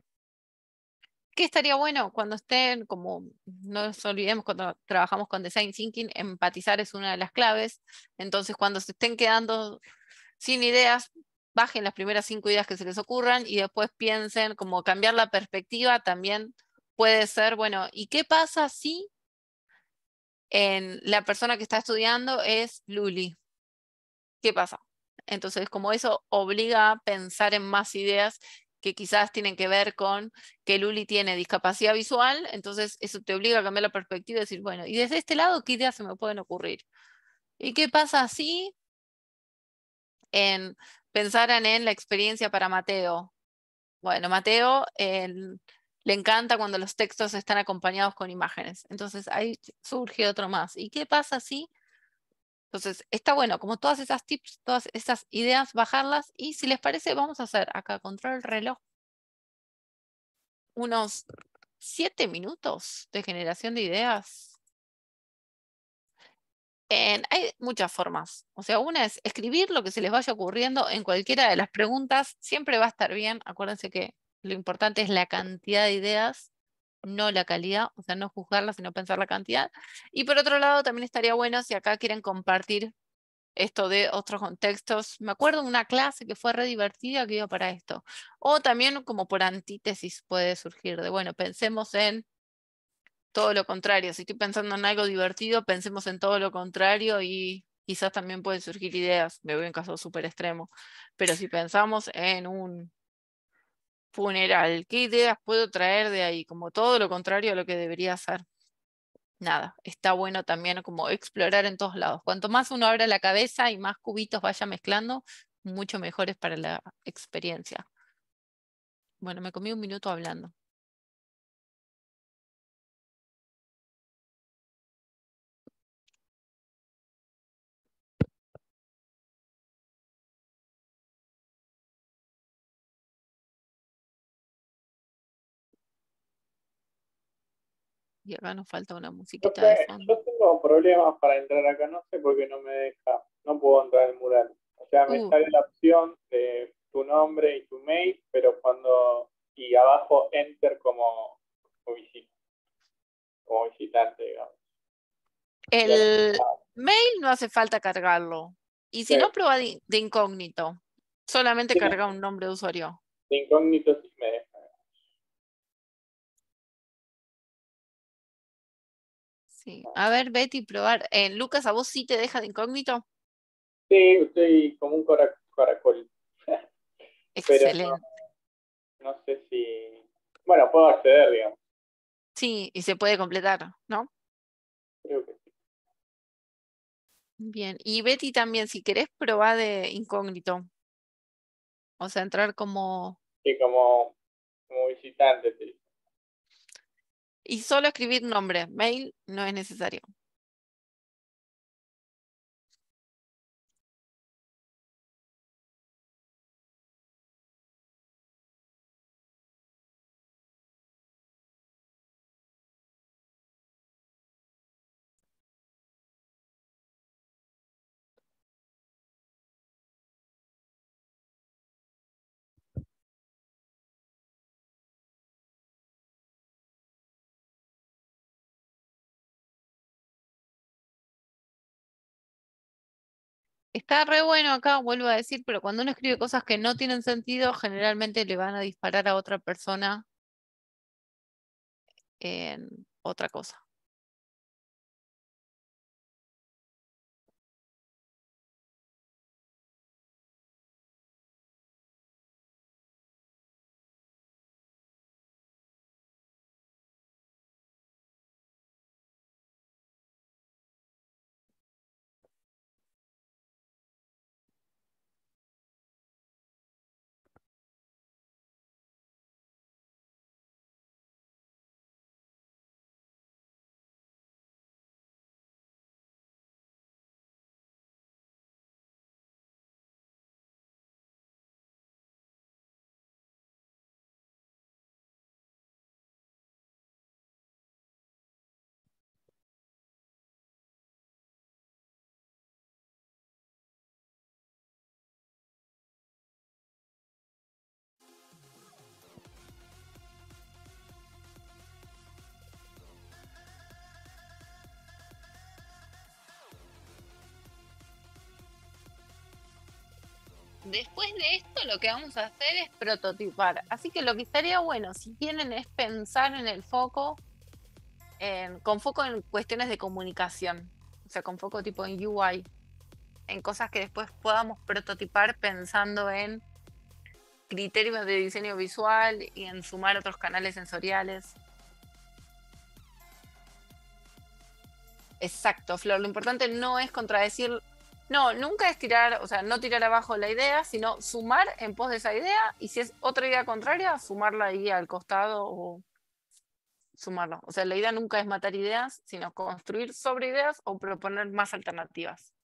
¿Qué estaría bueno cuando estén, como no nos olvidemos cuando trabajamos con Design Thinking, empatizar es una de las claves? Entonces, cuando se estén quedando sin ideas, bajen las primeras 5 ideas que se les ocurran y después piensen como cambiar la perspectiva también puede ser, bueno, ¿y qué pasa si la persona que está estudiando es Luli? ¿Qué pasa? Entonces, como eso obliga a pensar en más ideas que quizás tienen que ver con que Luli tiene discapacidad visual, entonces eso te obliga a cambiar la perspectiva y decir, bueno, y desde este lado, ¿qué ideas se me pueden ocurrir? ¿Y qué pasa si pensaran en la experiencia para Mateo? Bueno, Mateo le encanta cuando los textos están acompañados con imágenes. Entonces ahí surge otro más. ¿Y qué pasa si? Entonces está bueno, como todas esas tips, todas esas ideas, bajarlas. Y si les parece, vamos a hacer acá, control reloj, unos 7 minutos de generación de ideas. Hay muchas formas. O sea, una es escribir lo que se les vaya ocurriendo en cualquiera de las preguntas. Siempre va a estar bien. Acuérdense que lo importante es la cantidad de ideas, no la calidad. O sea, no juzgarlas, sino pensar la cantidad. Y por otro lado, también estaría bueno si acá quieren compartir esto de otros contextos. Me acuerdo de una clase que fue re divertida que iba para esto. O también como por antítesis puede surgir de, bueno, pensemos en todo lo contrario. Si estoy pensando en algo divertido, pensemos en todo lo contrario y quizás también pueden surgir ideas, me voy en caso súper extremo, pero si pensamos en un funeral, ¿qué ideas puedo traer de ahí? Como todo lo contrario a lo que debería ser. Nada, está bueno también como explorar en todos lados. Cuanto más uno abra la cabeza y más cubitos vaya mezclando, mucho mejor es para la experiencia. Bueno, me comí un minuto hablando. Y acá nos falta una musiquita de fondo. Yo tengo problemas para entrar acá, no sé por qué no me deja, no puedo entrar al mural. O sea, me sale la opción de tu nombre y tu mail, pero y abajo enter como visitante, digamos. El mail no hace falta cargarlo. Y si Sí. no, prueba de incógnito. Solamente Sí. carga un nombre de usuario. De incógnito sí me deja. Sí. A ver, Betty, probar. Lucas, ¿a vos sí te deja de incógnito? Sí, estoy como un caracol. Pero Excelente. no sé si... Bueno, puedo acceder, digamos. Sí, y se puede completar, ¿no? Creo que sí. Bien. Y Betty también, si querés, probar de incógnito. O sea, entrar como... Sí, como visitante, te digo. Y solo escribir nombre. Mail no es necesario. Está re bueno acá, vuelvo a decir, pero cuando uno escribe cosas que no tienen sentido, generalmente le van a disparar a otra persona en otra cosa. Después de esto lo que vamos a hacer es prototipar. Así que lo que estaría bueno, si quieren, es pensar en el foco, con foco en cuestiones de comunicación. O sea, con foco tipo en UI, en cosas que después podamos prototipar pensando en criterios de diseño visual y en sumar otros canales sensoriales. Exacto, Flor. Lo importante no es contradecir, no, nunca es tirar, o sea, no tirar abajo la idea, sino sumar en pos de esa idea, y si es otra idea contraria, sumarla ahí al costado o sumarla. O sea, la idea nunca es matar ideas, sino construir sobre ideas o proponer más alternativas.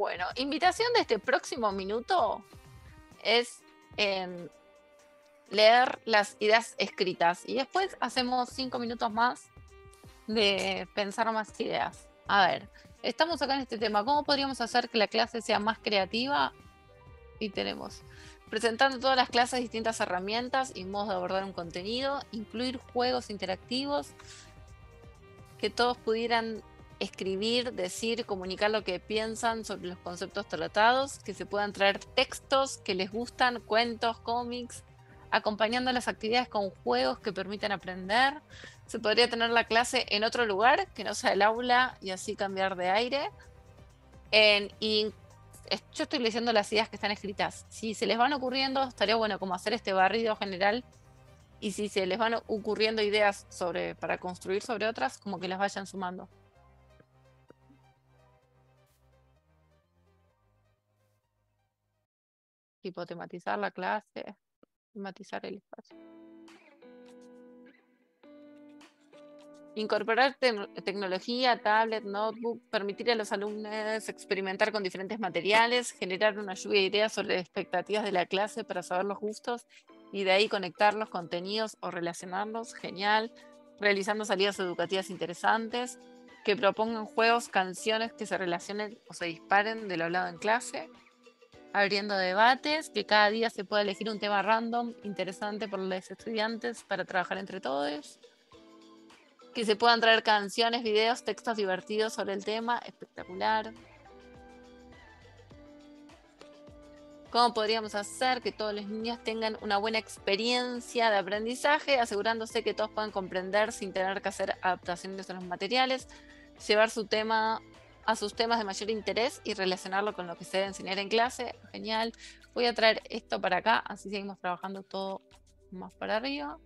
Bueno, invitación de este próximo minuto es leer las ideas escritas y después hacemos 5 minutos más de pensar más ideas. A ver, estamos acá en este tema. ¿Cómo podríamos hacer que la clase sea más creativa? Y tenemos presentando todas las clases distintas herramientas y modos de abordar un contenido, incluir juegos interactivos, que todos pudieran escribir, decir, comunicar lo que piensan sobre los conceptos tratados, que se puedan traer textos que les gustan, cuentos, cómics, acompañando las actividades con juegos que permitan aprender. Se podría tener la clase en otro lugar que no sea el aula y así cambiar de aire. Yo estoy leyendo las ideas que están escritas. Si se les van ocurriendo, estaría bueno como hacer este barrido general. Y si se les van ocurriendo ideas para construir sobre otras, como que las vayan sumando. Tipo tematizar la clase, tematizar el espacio. Incorporar tecnología, tablet, notebook, permitir a los alumnos experimentar con diferentes materiales, generar una lluvia de ideas sobre las expectativas de la clase para saber los gustos y de ahí conectar los contenidos o relacionarlos, genial. Realizando salidas educativas interesantes, que propongan juegos, canciones que se relacionen o se disparen de lo hablado en clase. Abriendo debates, que cada día se pueda elegir un tema random, interesante por los estudiantes para trabajar entre todos. Que se puedan traer canciones, videos, textos divertidos sobre el tema, espectacular. ¿Cómo podríamos hacer que todos los niños tengan una buena experiencia de aprendizaje, asegurándose que todos puedan comprender sin tener que hacer adaptaciones a los materiales, llevar su tema a sus temas de mayor interés y relacionarlo con lo que se debe enseñar en clase? Genial. Voy a traer esto para acá, así seguimos trabajando todo más para arriba.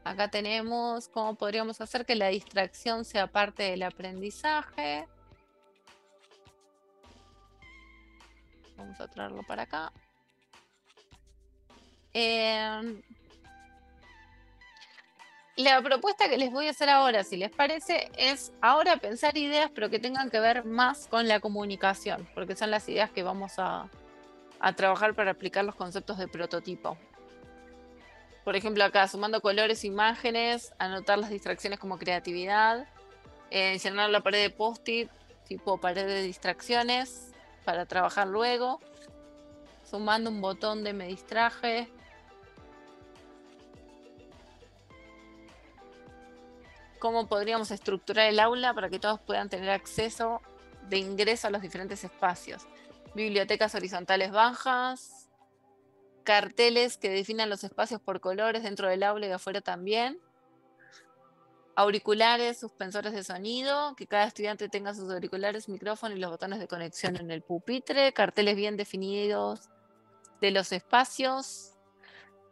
Acá tenemos cómo podríamos hacer que la distracción sea parte del aprendizaje. Vamos a traerlo para acá. La propuesta que les voy a hacer ahora, si les parece, es ahora pensar ideas, pero que tengan que ver más con la comunicación, porque son las ideas que vamos a trabajar para aplicar los conceptos de prototipo. Por ejemplo, acá, sumando colores, imágenes, anotar las distracciones como creatividad, llenar la pared de post-it, tipo pared de distracciones, para trabajar luego, sumando un botón de me distraje. Cómo podríamos estructurar el aula para que todos puedan tener acceso de ingreso a los diferentes espacios. Bibliotecas horizontales bajas, carteles que definan los espacios por colores dentro del aula y afuera también. Auriculares, suspensores de sonido, que cada estudiante tenga sus auriculares, micrófono y los botones de conexión en el pupitre. Carteles bien definidos de los espacios.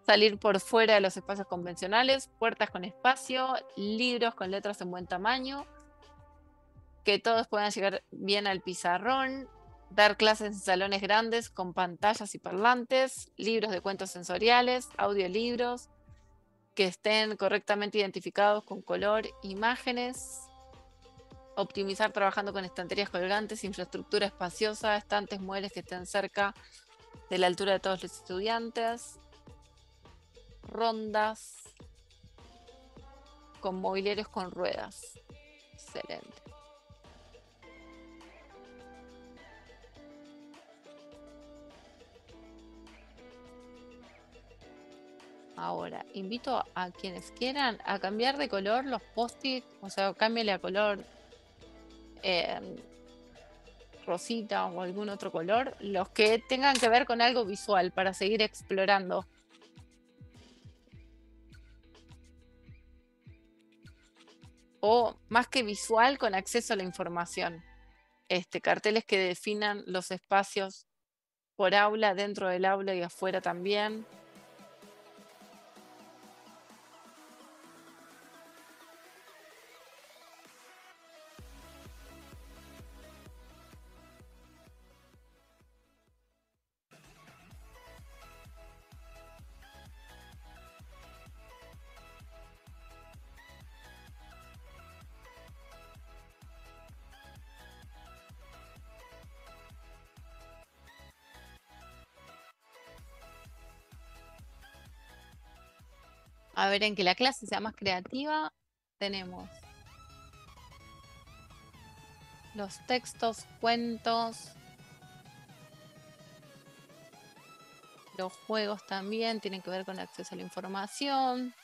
Salir por fuera de los espacios convencionales. Puertas con espacio. Libros con letras en buen tamaño. Que todos puedan llegar bien al pizarrón. Dar clases en salones grandes con pantallas y parlantes, libros de cuentos sensoriales, audiolibros, que estén correctamente identificados con color, imágenes. Optimizar trabajando con estanterías colgantes, infraestructura espaciosa, estantes, muebles que estén cerca de la altura de todos los estudiantes. Rondas con mobiliarios con ruedas. Excelente. Ahora, invito a quienes quieran a cambiar de color los post-it, o sea, cámbiale a color rosita o algún otro color, los que tengan que ver con algo visual para seguir explorando. O más que visual, con acceso a la información. Carteles que definan los espacios por aula, dentro del aula y afuera también. ver, en que la clase sea más creativa, tenemos los textos, cuentos, los juegos también tienen que ver con acceso a la información.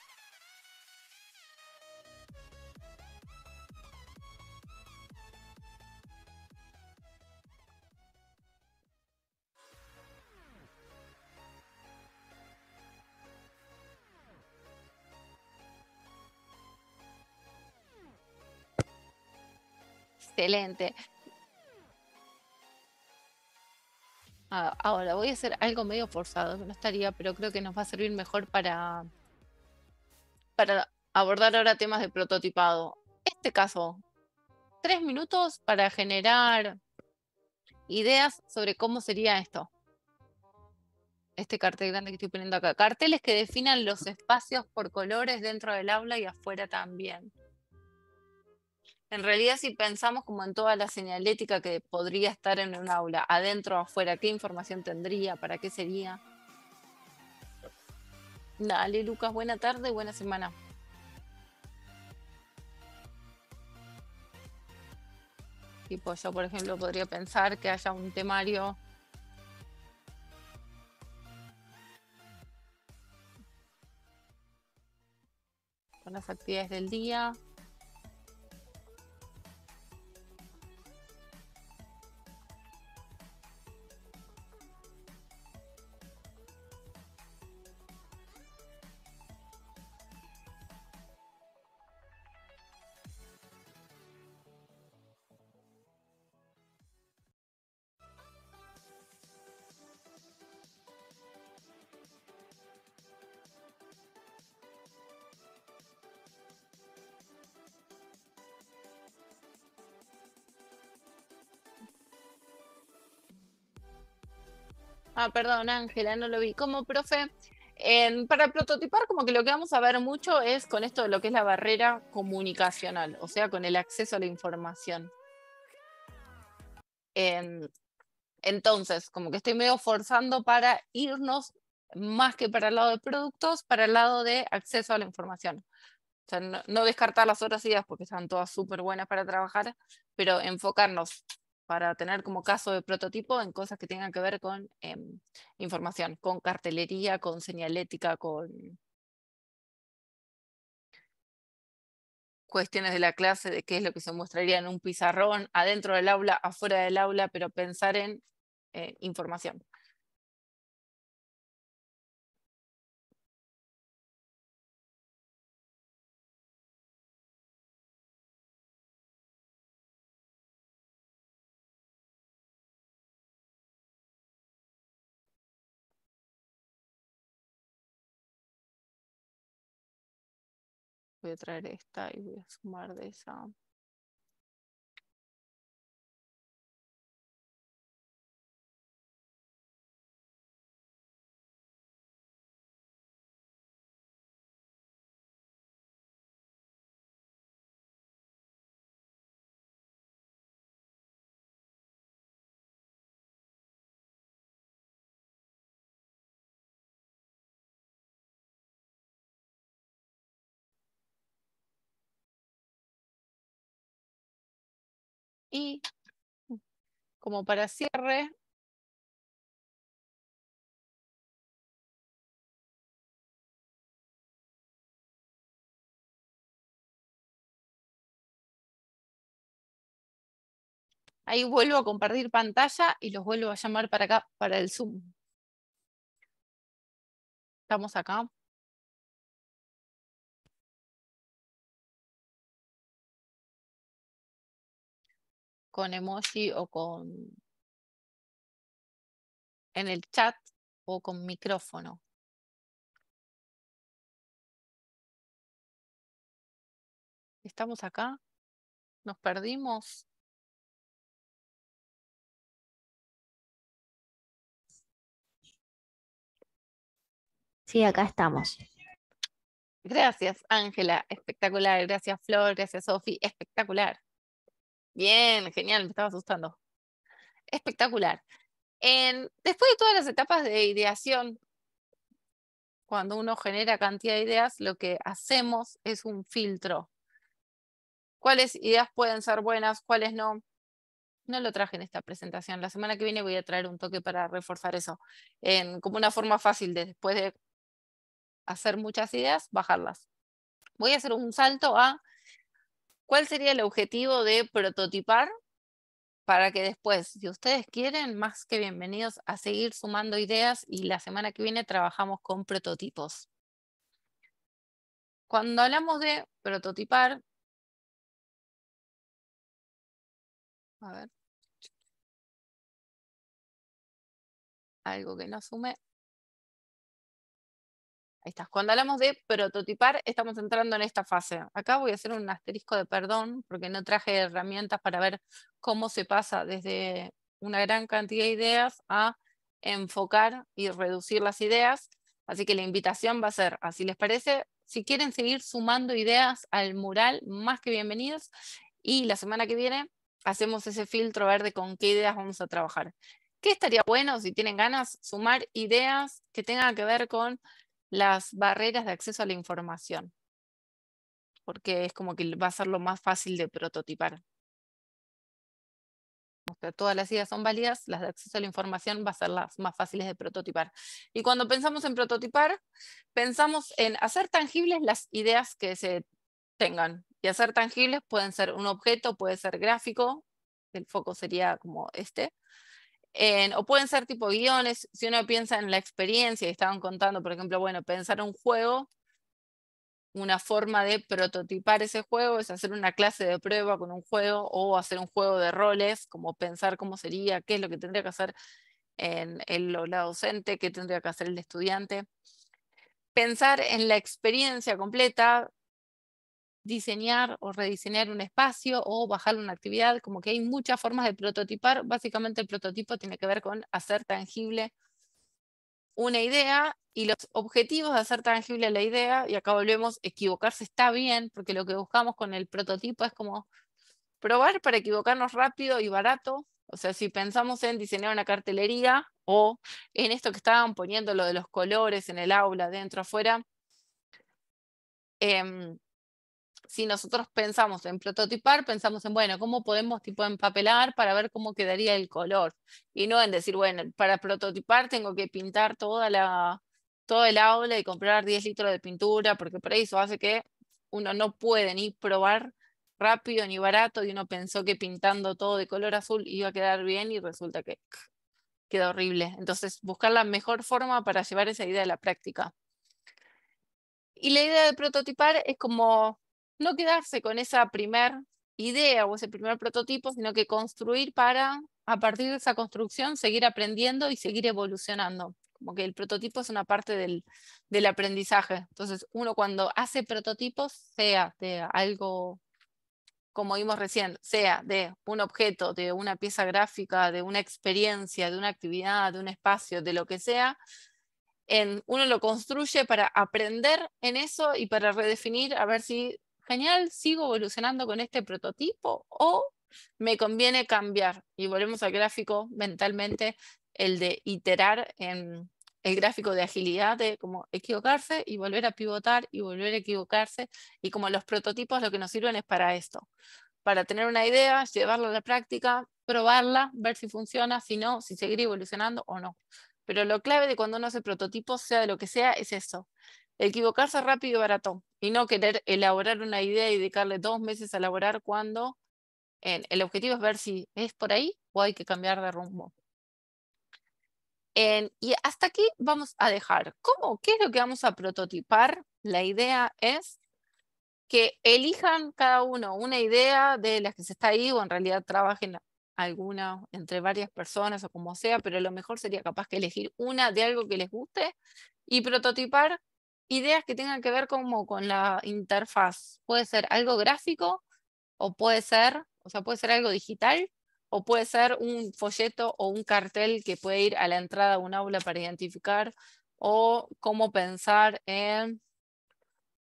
Excelente. Ahora voy a hacer algo medio forzado, que no estaría, pero creo que nos va a servir mejor para abordar ahora temas de prototipado. Este caso, 3 minutos para generar ideas sobre cómo sería esto. Este cartel grande que estoy poniendo acá. Carteles que definan los espacios por colores dentro del aula y afuera también. En realidad, si pensamos como en toda la señalética que podría estar en un aula, adentro o afuera, ¿qué información tendría? ¿Para qué sería? Dale, Lucas, buena tarde, buena semana. Tipo, yo, por ejemplo, podría pensar que haya un temario con las actividades del día. Perdón, Ángela, no lo vi. Como profe, para prototipar, como que lo que vamos a ver mucho es con esto de lo que es la barrera comunicacional, o sea, con el acceso a la información. Entonces, como que estoy medio forzando para irnos más que para el lado de productos, para el lado de acceso a la información. O sea, no descartar las otras ideas porque están todas súper buenas para trabajar, pero enfocarnos para tener como caso de prototipo en cosas que tengan que ver con información, con cartelería, con señalética, con cuestiones de la clase, de qué es lo que se mostraría en un pizarrón, adentro del aula, afuera del aula, pero pensar en información. Voy a traer esta y voy a sumar de esa. Y como para cierre, ahí vuelvo a compartir pantalla y los vuelvo a llamar para acá, para el Zoom. Estamos acá. Con emoji o en el chat o con micrófono. ¿Estamos acá? ¿Nos perdimos? Sí, acá estamos. Gracias, Ángela. Espectacular. Gracias, Flor. Gracias, Sofi. Espectacular. Bien, genial. Me estaba asustando. Espectacular. Después de todas las etapas de ideación, cuando uno genera cantidad de ideas, lo que hacemos es un filtro. ¿Cuáles ideas pueden ser buenas, cuáles no? No lo traje en esta presentación. La semana que viene voy a traer un toque para reforzar eso. Como una forma fácil de, después de hacer muchas ideas, bajarlas. Voy a hacer un salto a cuál sería el objetivo de prototipar para que después, si ustedes quieren, más que bienvenidos a seguir sumando ideas y la semana que viene trabajamos con prototipos. Cuando hablamos de prototipar, a ver, algo que no sume. Ahí está. Cuando hablamos de prototipar, estamos entrando en esta fase. Acá voy a hacer un asterisco de perdón, porque no traje herramientas para ver cómo se pasa desde una gran cantidad de ideas a enfocar y reducir las ideas. Así que la invitación va a ser, así les parece, si quieren seguir sumando ideas al mural, más que bienvenidos. Y la semana que viene hacemos ese filtro verde con qué ideas vamos a trabajar. ¿Qué estaría bueno si tienen ganas? Sumar ideas que tengan que ver con las barreras de acceso a la información, porque es como que va a ser lo más fácil de prototipar. O sea, todas las ideas son válidas, las de acceso a la información va a ser las más fáciles de prototipar. Y cuando pensamos en prototipar, pensamos en hacer tangibles las ideas que se tengan. Y hacer tangibles pueden ser un objeto, puede ser gráfico, el foco sería como este, o pueden ser tipo guiones. Si uno piensa en la experiencia, y estaban contando, por ejemplo, bueno, pensar un juego, una forma de prototipar ese juego es hacer una clase de prueba con un juego o hacer un juego de roles, como pensar cómo sería, qué es lo que tendría que hacer la docente, qué tendría que hacer el estudiante. Pensar en la experiencia completa, diseñar o rediseñar un espacio o bajar una actividad, como que hay muchas formas de prototipar. Básicamente el prototipo tiene que ver con hacer tangible una idea y los objetivos de hacer tangible la idea, y acá volvemos, equivocarse está bien, porque lo que buscamos con el prototipo es como probar para equivocarnos rápido y barato. O sea, si pensamos en diseñar una cartelería o en esto que estaban poniendo lo de los colores en el aula, dentro, afuera, si nosotros pensamos en prototipar, pensamos en, bueno, ¿cómo podemos tipo empapelar para ver cómo quedaría el color? Y no en decir, bueno, para prototipar tengo que pintar todo el aula y comprar 10 litros de pintura, porque por ahí eso hace que uno no puede ni probar rápido ni barato, y uno pensó que pintando todo de color azul iba a quedar bien y resulta que queda horrible. Entonces, buscar la mejor forma para llevar esa idea a la práctica. Y la idea de prototipar es como no quedarse con esa primer idea o ese primer prototipo, sino que construir para, a partir de esa construcción, seguir aprendiendo y seguir evolucionando. Como que el prototipo es una parte del aprendizaje. Entonces, uno cuando hace prototipos, sea de algo, como vimos recién, sea de un objeto, de una pieza gráfica, de una experiencia, de una actividad, de un espacio, de lo que sea, uno lo construye para aprender en eso y para redefinir, a ver si, genial, sigo evolucionando con este prototipo o me conviene cambiar. Y volvemos al gráfico mentalmente, el de iterar en el gráfico de agilidad, de como equivocarse y volver a pivotar y volver a equivocarse. Y como los prototipos lo que nos sirven es para esto, para tener una idea, llevarla a la práctica, probarla, ver si funciona, si no, si seguir evolucionando o no. Pero lo clave de cuando uno hace prototipos, sea de lo que sea, es eso. Equivocarse rápido y barato. Y no querer elaborar una idea y dedicarle 2 meses a elaborar cuando el objetivo es ver si es por ahí o hay que cambiar de rumbo. Y hasta aquí vamos a dejar. ¿Qué es lo que vamos a prototipar? La idea es que elijan cada uno una idea de las que se está ahí, o en realidad trabajen alguna entre varias personas o como sea, pero lo mejor sería capaz que elegir una de algo que les guste y prototipar ideas que tengan que ver como con la interfaz. Puede ser algo gráfico o puede ser, puede ser algo digital o puede ser un folleto o un cartel que puede ir a la entrada de un aula para identificar, o cómo pensar en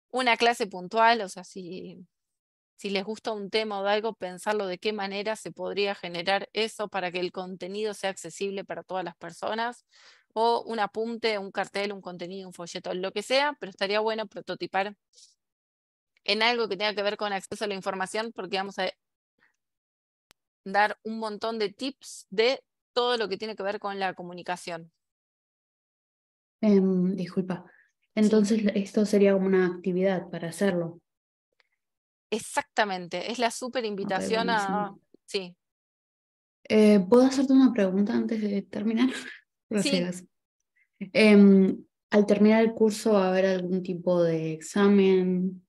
una clase puntual. O sea, si les gusta un tema o de algo, pensarlo de qué manera se podría generar eso para que el contenido sea accesible para todas las personas. o un apunte, un cartel, un contenido, un folleto, lo que sea, pero estaría bueno prototipar en algo que tenga que ver con acceso a la información, porque vamos a dar un montón de tips de todo lo que tiene que ver con la comunicación. Disculpa. Entonces, esto sería como una actividad para hacerlo. Exactamente, es la súper invitación a... buenísimo. Sí, ¿Puedo hacerte una pregunta antes de terminar? sí, Gracias. Al terminar el curso, ¿va a haber algún tipo de examen?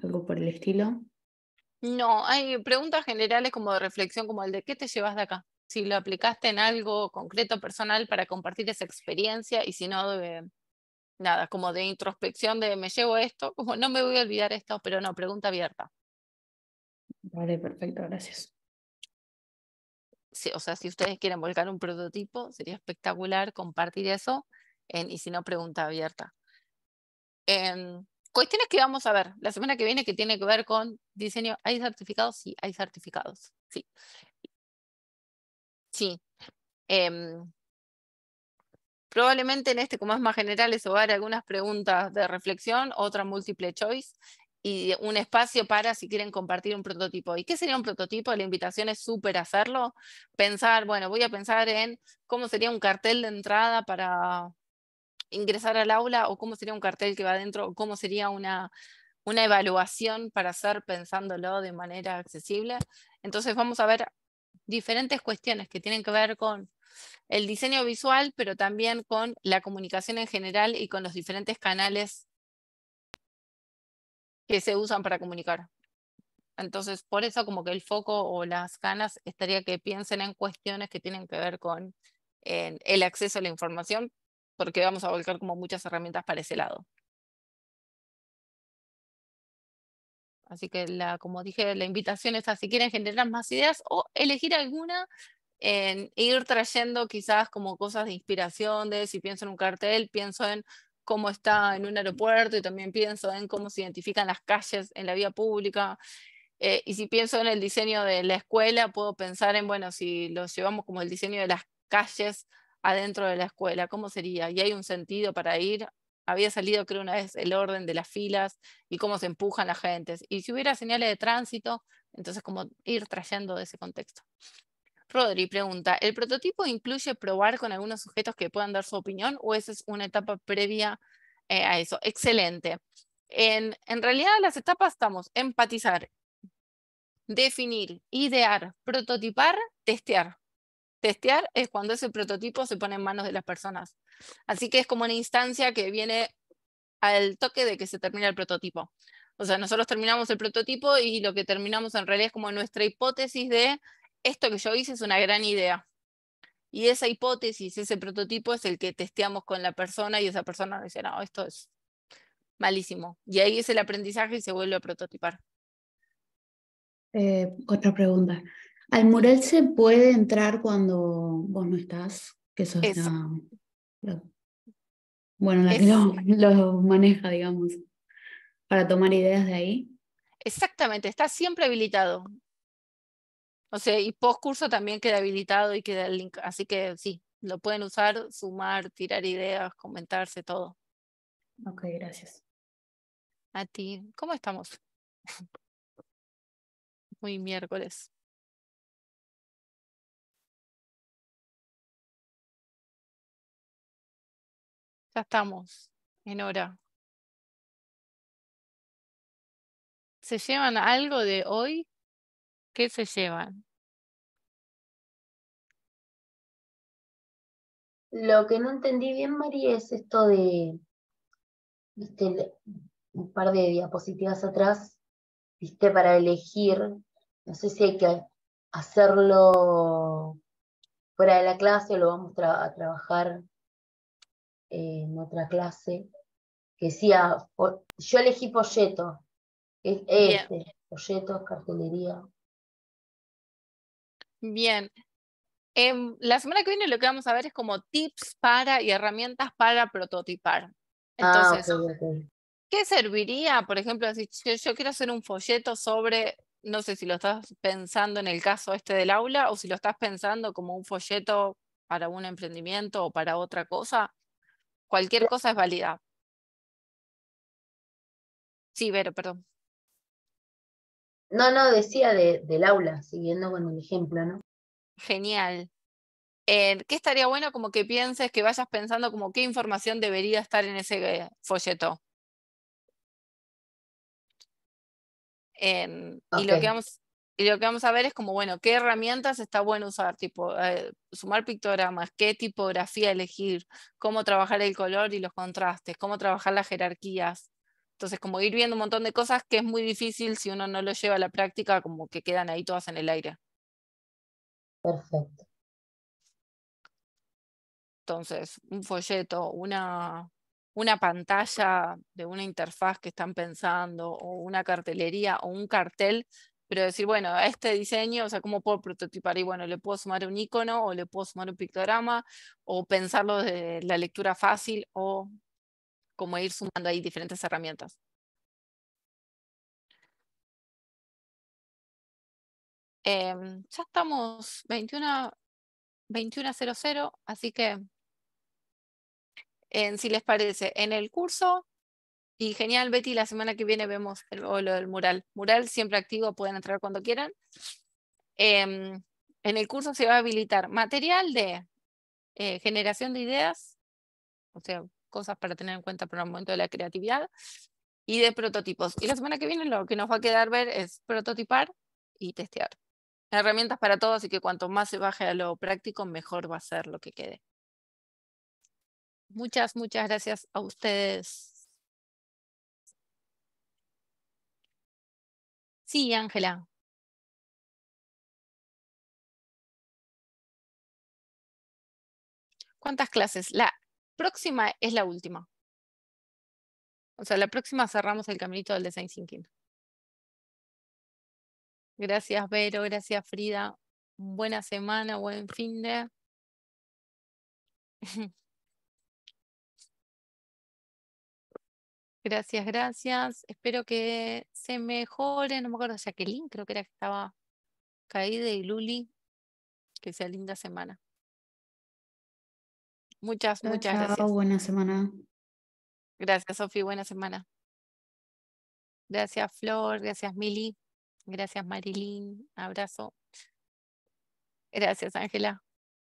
¿Algo por el estilo? no, hay preguntas generales como de reflexión, como el de ¿qué te llevas de acá? Si lo aplicaste en algo concreto, personal, para compartir esa experiencia, y si no, nada, como de introspección de me llevo esto, como no me voy a olvidar esto, pero no, pregunta abierta. Vale, perfecto, gracias. Sí, o sea, si ustedes quieren volcar un prototipo, sería espectacular compartir eso, y si no, pregunta abierta. Cuestiones que vamos a ver la semana que viene que tiene que ver con diseño. ¿Hay certificados? Sí, hay certificados. Sí. Sí. Probablemente en este, como es más general, eso va a haber algunas preguntas de reflexión, otra múltiple choice y un espacio para si quieren compartir un prototipo. ¿Y qué sería un prototipo? La invitación es súper hacerlo. Pensar, bueno, voy a pensar en cómo sería un cartel de entrada para ingresar al aula, o cómo sería un cartel que va adentro, o cómo sería una evaluación para hacer pensándolo de manera accesible. Entonces vamos a ver diferentes cuestiones que tienen que ver con el diseño visual, pero también con la comunicación en general y con los diferentes canales que se usan para comunicar. Entonces, por eso como que el foco o las ganas estaría que piensen en cuestiones que tienen que ver con el acceso a la información, porque vamos a volcar como muchas herramientas para ese lado. Así que, como dije, la invitación es a si quieren generar más ideas o elegir alguna, ir trayendo quizás como cosas de inspiración, de si pienso en un cartel, pienso en cómo está en un aeropuerto y también pienso en cómo se identifican las calles en la vía pública. Y si pienso en el diseño de la escuela, puedo pensar en, bueno, si lo llevamos como el diseño de las calles adentro de la escuela, ¿cómo sería? Y hay un sentido para ir. Había salido, creo, una vez el orden de las filas y cómo se empujan las gentes. Y si hubiera señales de tránsito, entonces como ir trayendo de ese contexto. Rodri pregunta, ¿el prototipo incluye probar con algunos sujetos que puedan dar su opinión o esa es una etapa previa a eso? Excelente. En realidad las etapas estamos empatizar, definir, idear, prototipar, testear. Testear es cuando ese prototipo se pone en manos de las personas. Así que es como una instancia que viene al toque de que se termina el prototipo. O sea, nosotros terminamos el prototipo y lo que terminamos en realidad es como nuestra hipótesis de esto que yo hice es una gran idea. Y esa hipótesis, ese prototipo es el que testeamos con la persona y esa persona dice, no, esto es malísimo. Y ahí es el aprendizaje y se vuelve a prototipar. Otra pregunta. ¿Al mural se puede entrar cuando vos no estás? Que sos Es, bueno, la que lo maneja, digamos, para tomar ideas de ahí. exactamente, está siempre habilitado. O sea, y post curso también queda habilitado y queda el link. Así que sí, lo pueden usar, sumar, tirar ideas, comentarse, todo. Ok, gracias. A ti, ¿cómo estamos? Muy miércoles. Ya estamos en hora. ¿Se llevan algo de hoy? ¿Qué se llevan? Lo que no entendí bien, María, es esto de, viste, un par de diapositivas atrás, viste, para elegir, no sé si hay que hacerlo fuera de la clase o lo vamos a trabajar en otra clase, que decía, yo elegí folleto, Bien, folletos, cartelería. bien. La semana que viene lo que vamos a ver es como tips para y herramientas para prototipar. Entonces, Ok. ¿qué serviría? Por ejemplo, si yo quiero hacer un folleto sobre, no sé si lo estás pensando en el caso este del aula o si lo estás pensando como un folleto para un emprendimiento o para otra cosa, cualquier cosa es válida. Sí, Vero, perdón. No, decía del aula, siguiendo con el ejemplo, ¿no? Genial. ¿Qué estaría bueno como que pienses, que vayas pensando como qué información debería estar en ese folleto? Y lo Ok. que vamos a ver es como, bueno, qué herramientas está bueno usar, tipo, sumar pictogramas, qué tipografía elegir, cómo trabajar el color y los contrastes, cómo trabajar las jerarquías. Entonces, como ir viendo un montón de cosas que es muy difícil si uno no lo lleva a la práctica, como que quedan ahí todas en el aire. Perfecto. Entonces, un folleto, una pantalla de una interfaz que están pensando, o una cartelería, o un cartel, pero decir, bueno, a este diseño, o sea, ¿cómo puedo prototipar? Y bueno, le puedo sumar un icono, o le puedo sumar un pictograma, o pensarlo de la lectura fácil, o como ir sumando ahí diferentes herramientas. Ya estamos 21:00, así que si les parece, en el curso. Y genial, Betty, la semana que viene vemos lo del mural. Mural siempre activo, pueden entrar cuando quieran. En el curso se va a habilitar material de generación de ideas, o sea, cosas para tener en cuenta para el momento de la creatividad, y de prototipos. Y la semana que viene lo que nos va a quedar ver es prototipar y testear. Herramientas para todos, así que cuanto más se baje a lo práctico, mejor va a ser lo que quede. Muchas gracias a ustedes. Sí, Ángela. ¿Cuántas clases? La próxima es la última. O sea, la próxima cerramos el caminito del Design Thinking. Gracias, Vero. Gracias, Frida. Buena semana, buen fin de. Gracias. Espero que se mejore. No me acuerdo, Jacqueline, creo que era que estaba caída, y Luli. Que sea linda semana. Muchas Chao, gracias. buena semana. Gracias, Sofi. Buena semana. Gracias, Flor. Gracias, Mili. Gracias, Marilyn. Abrazo. Gracias, Ángela.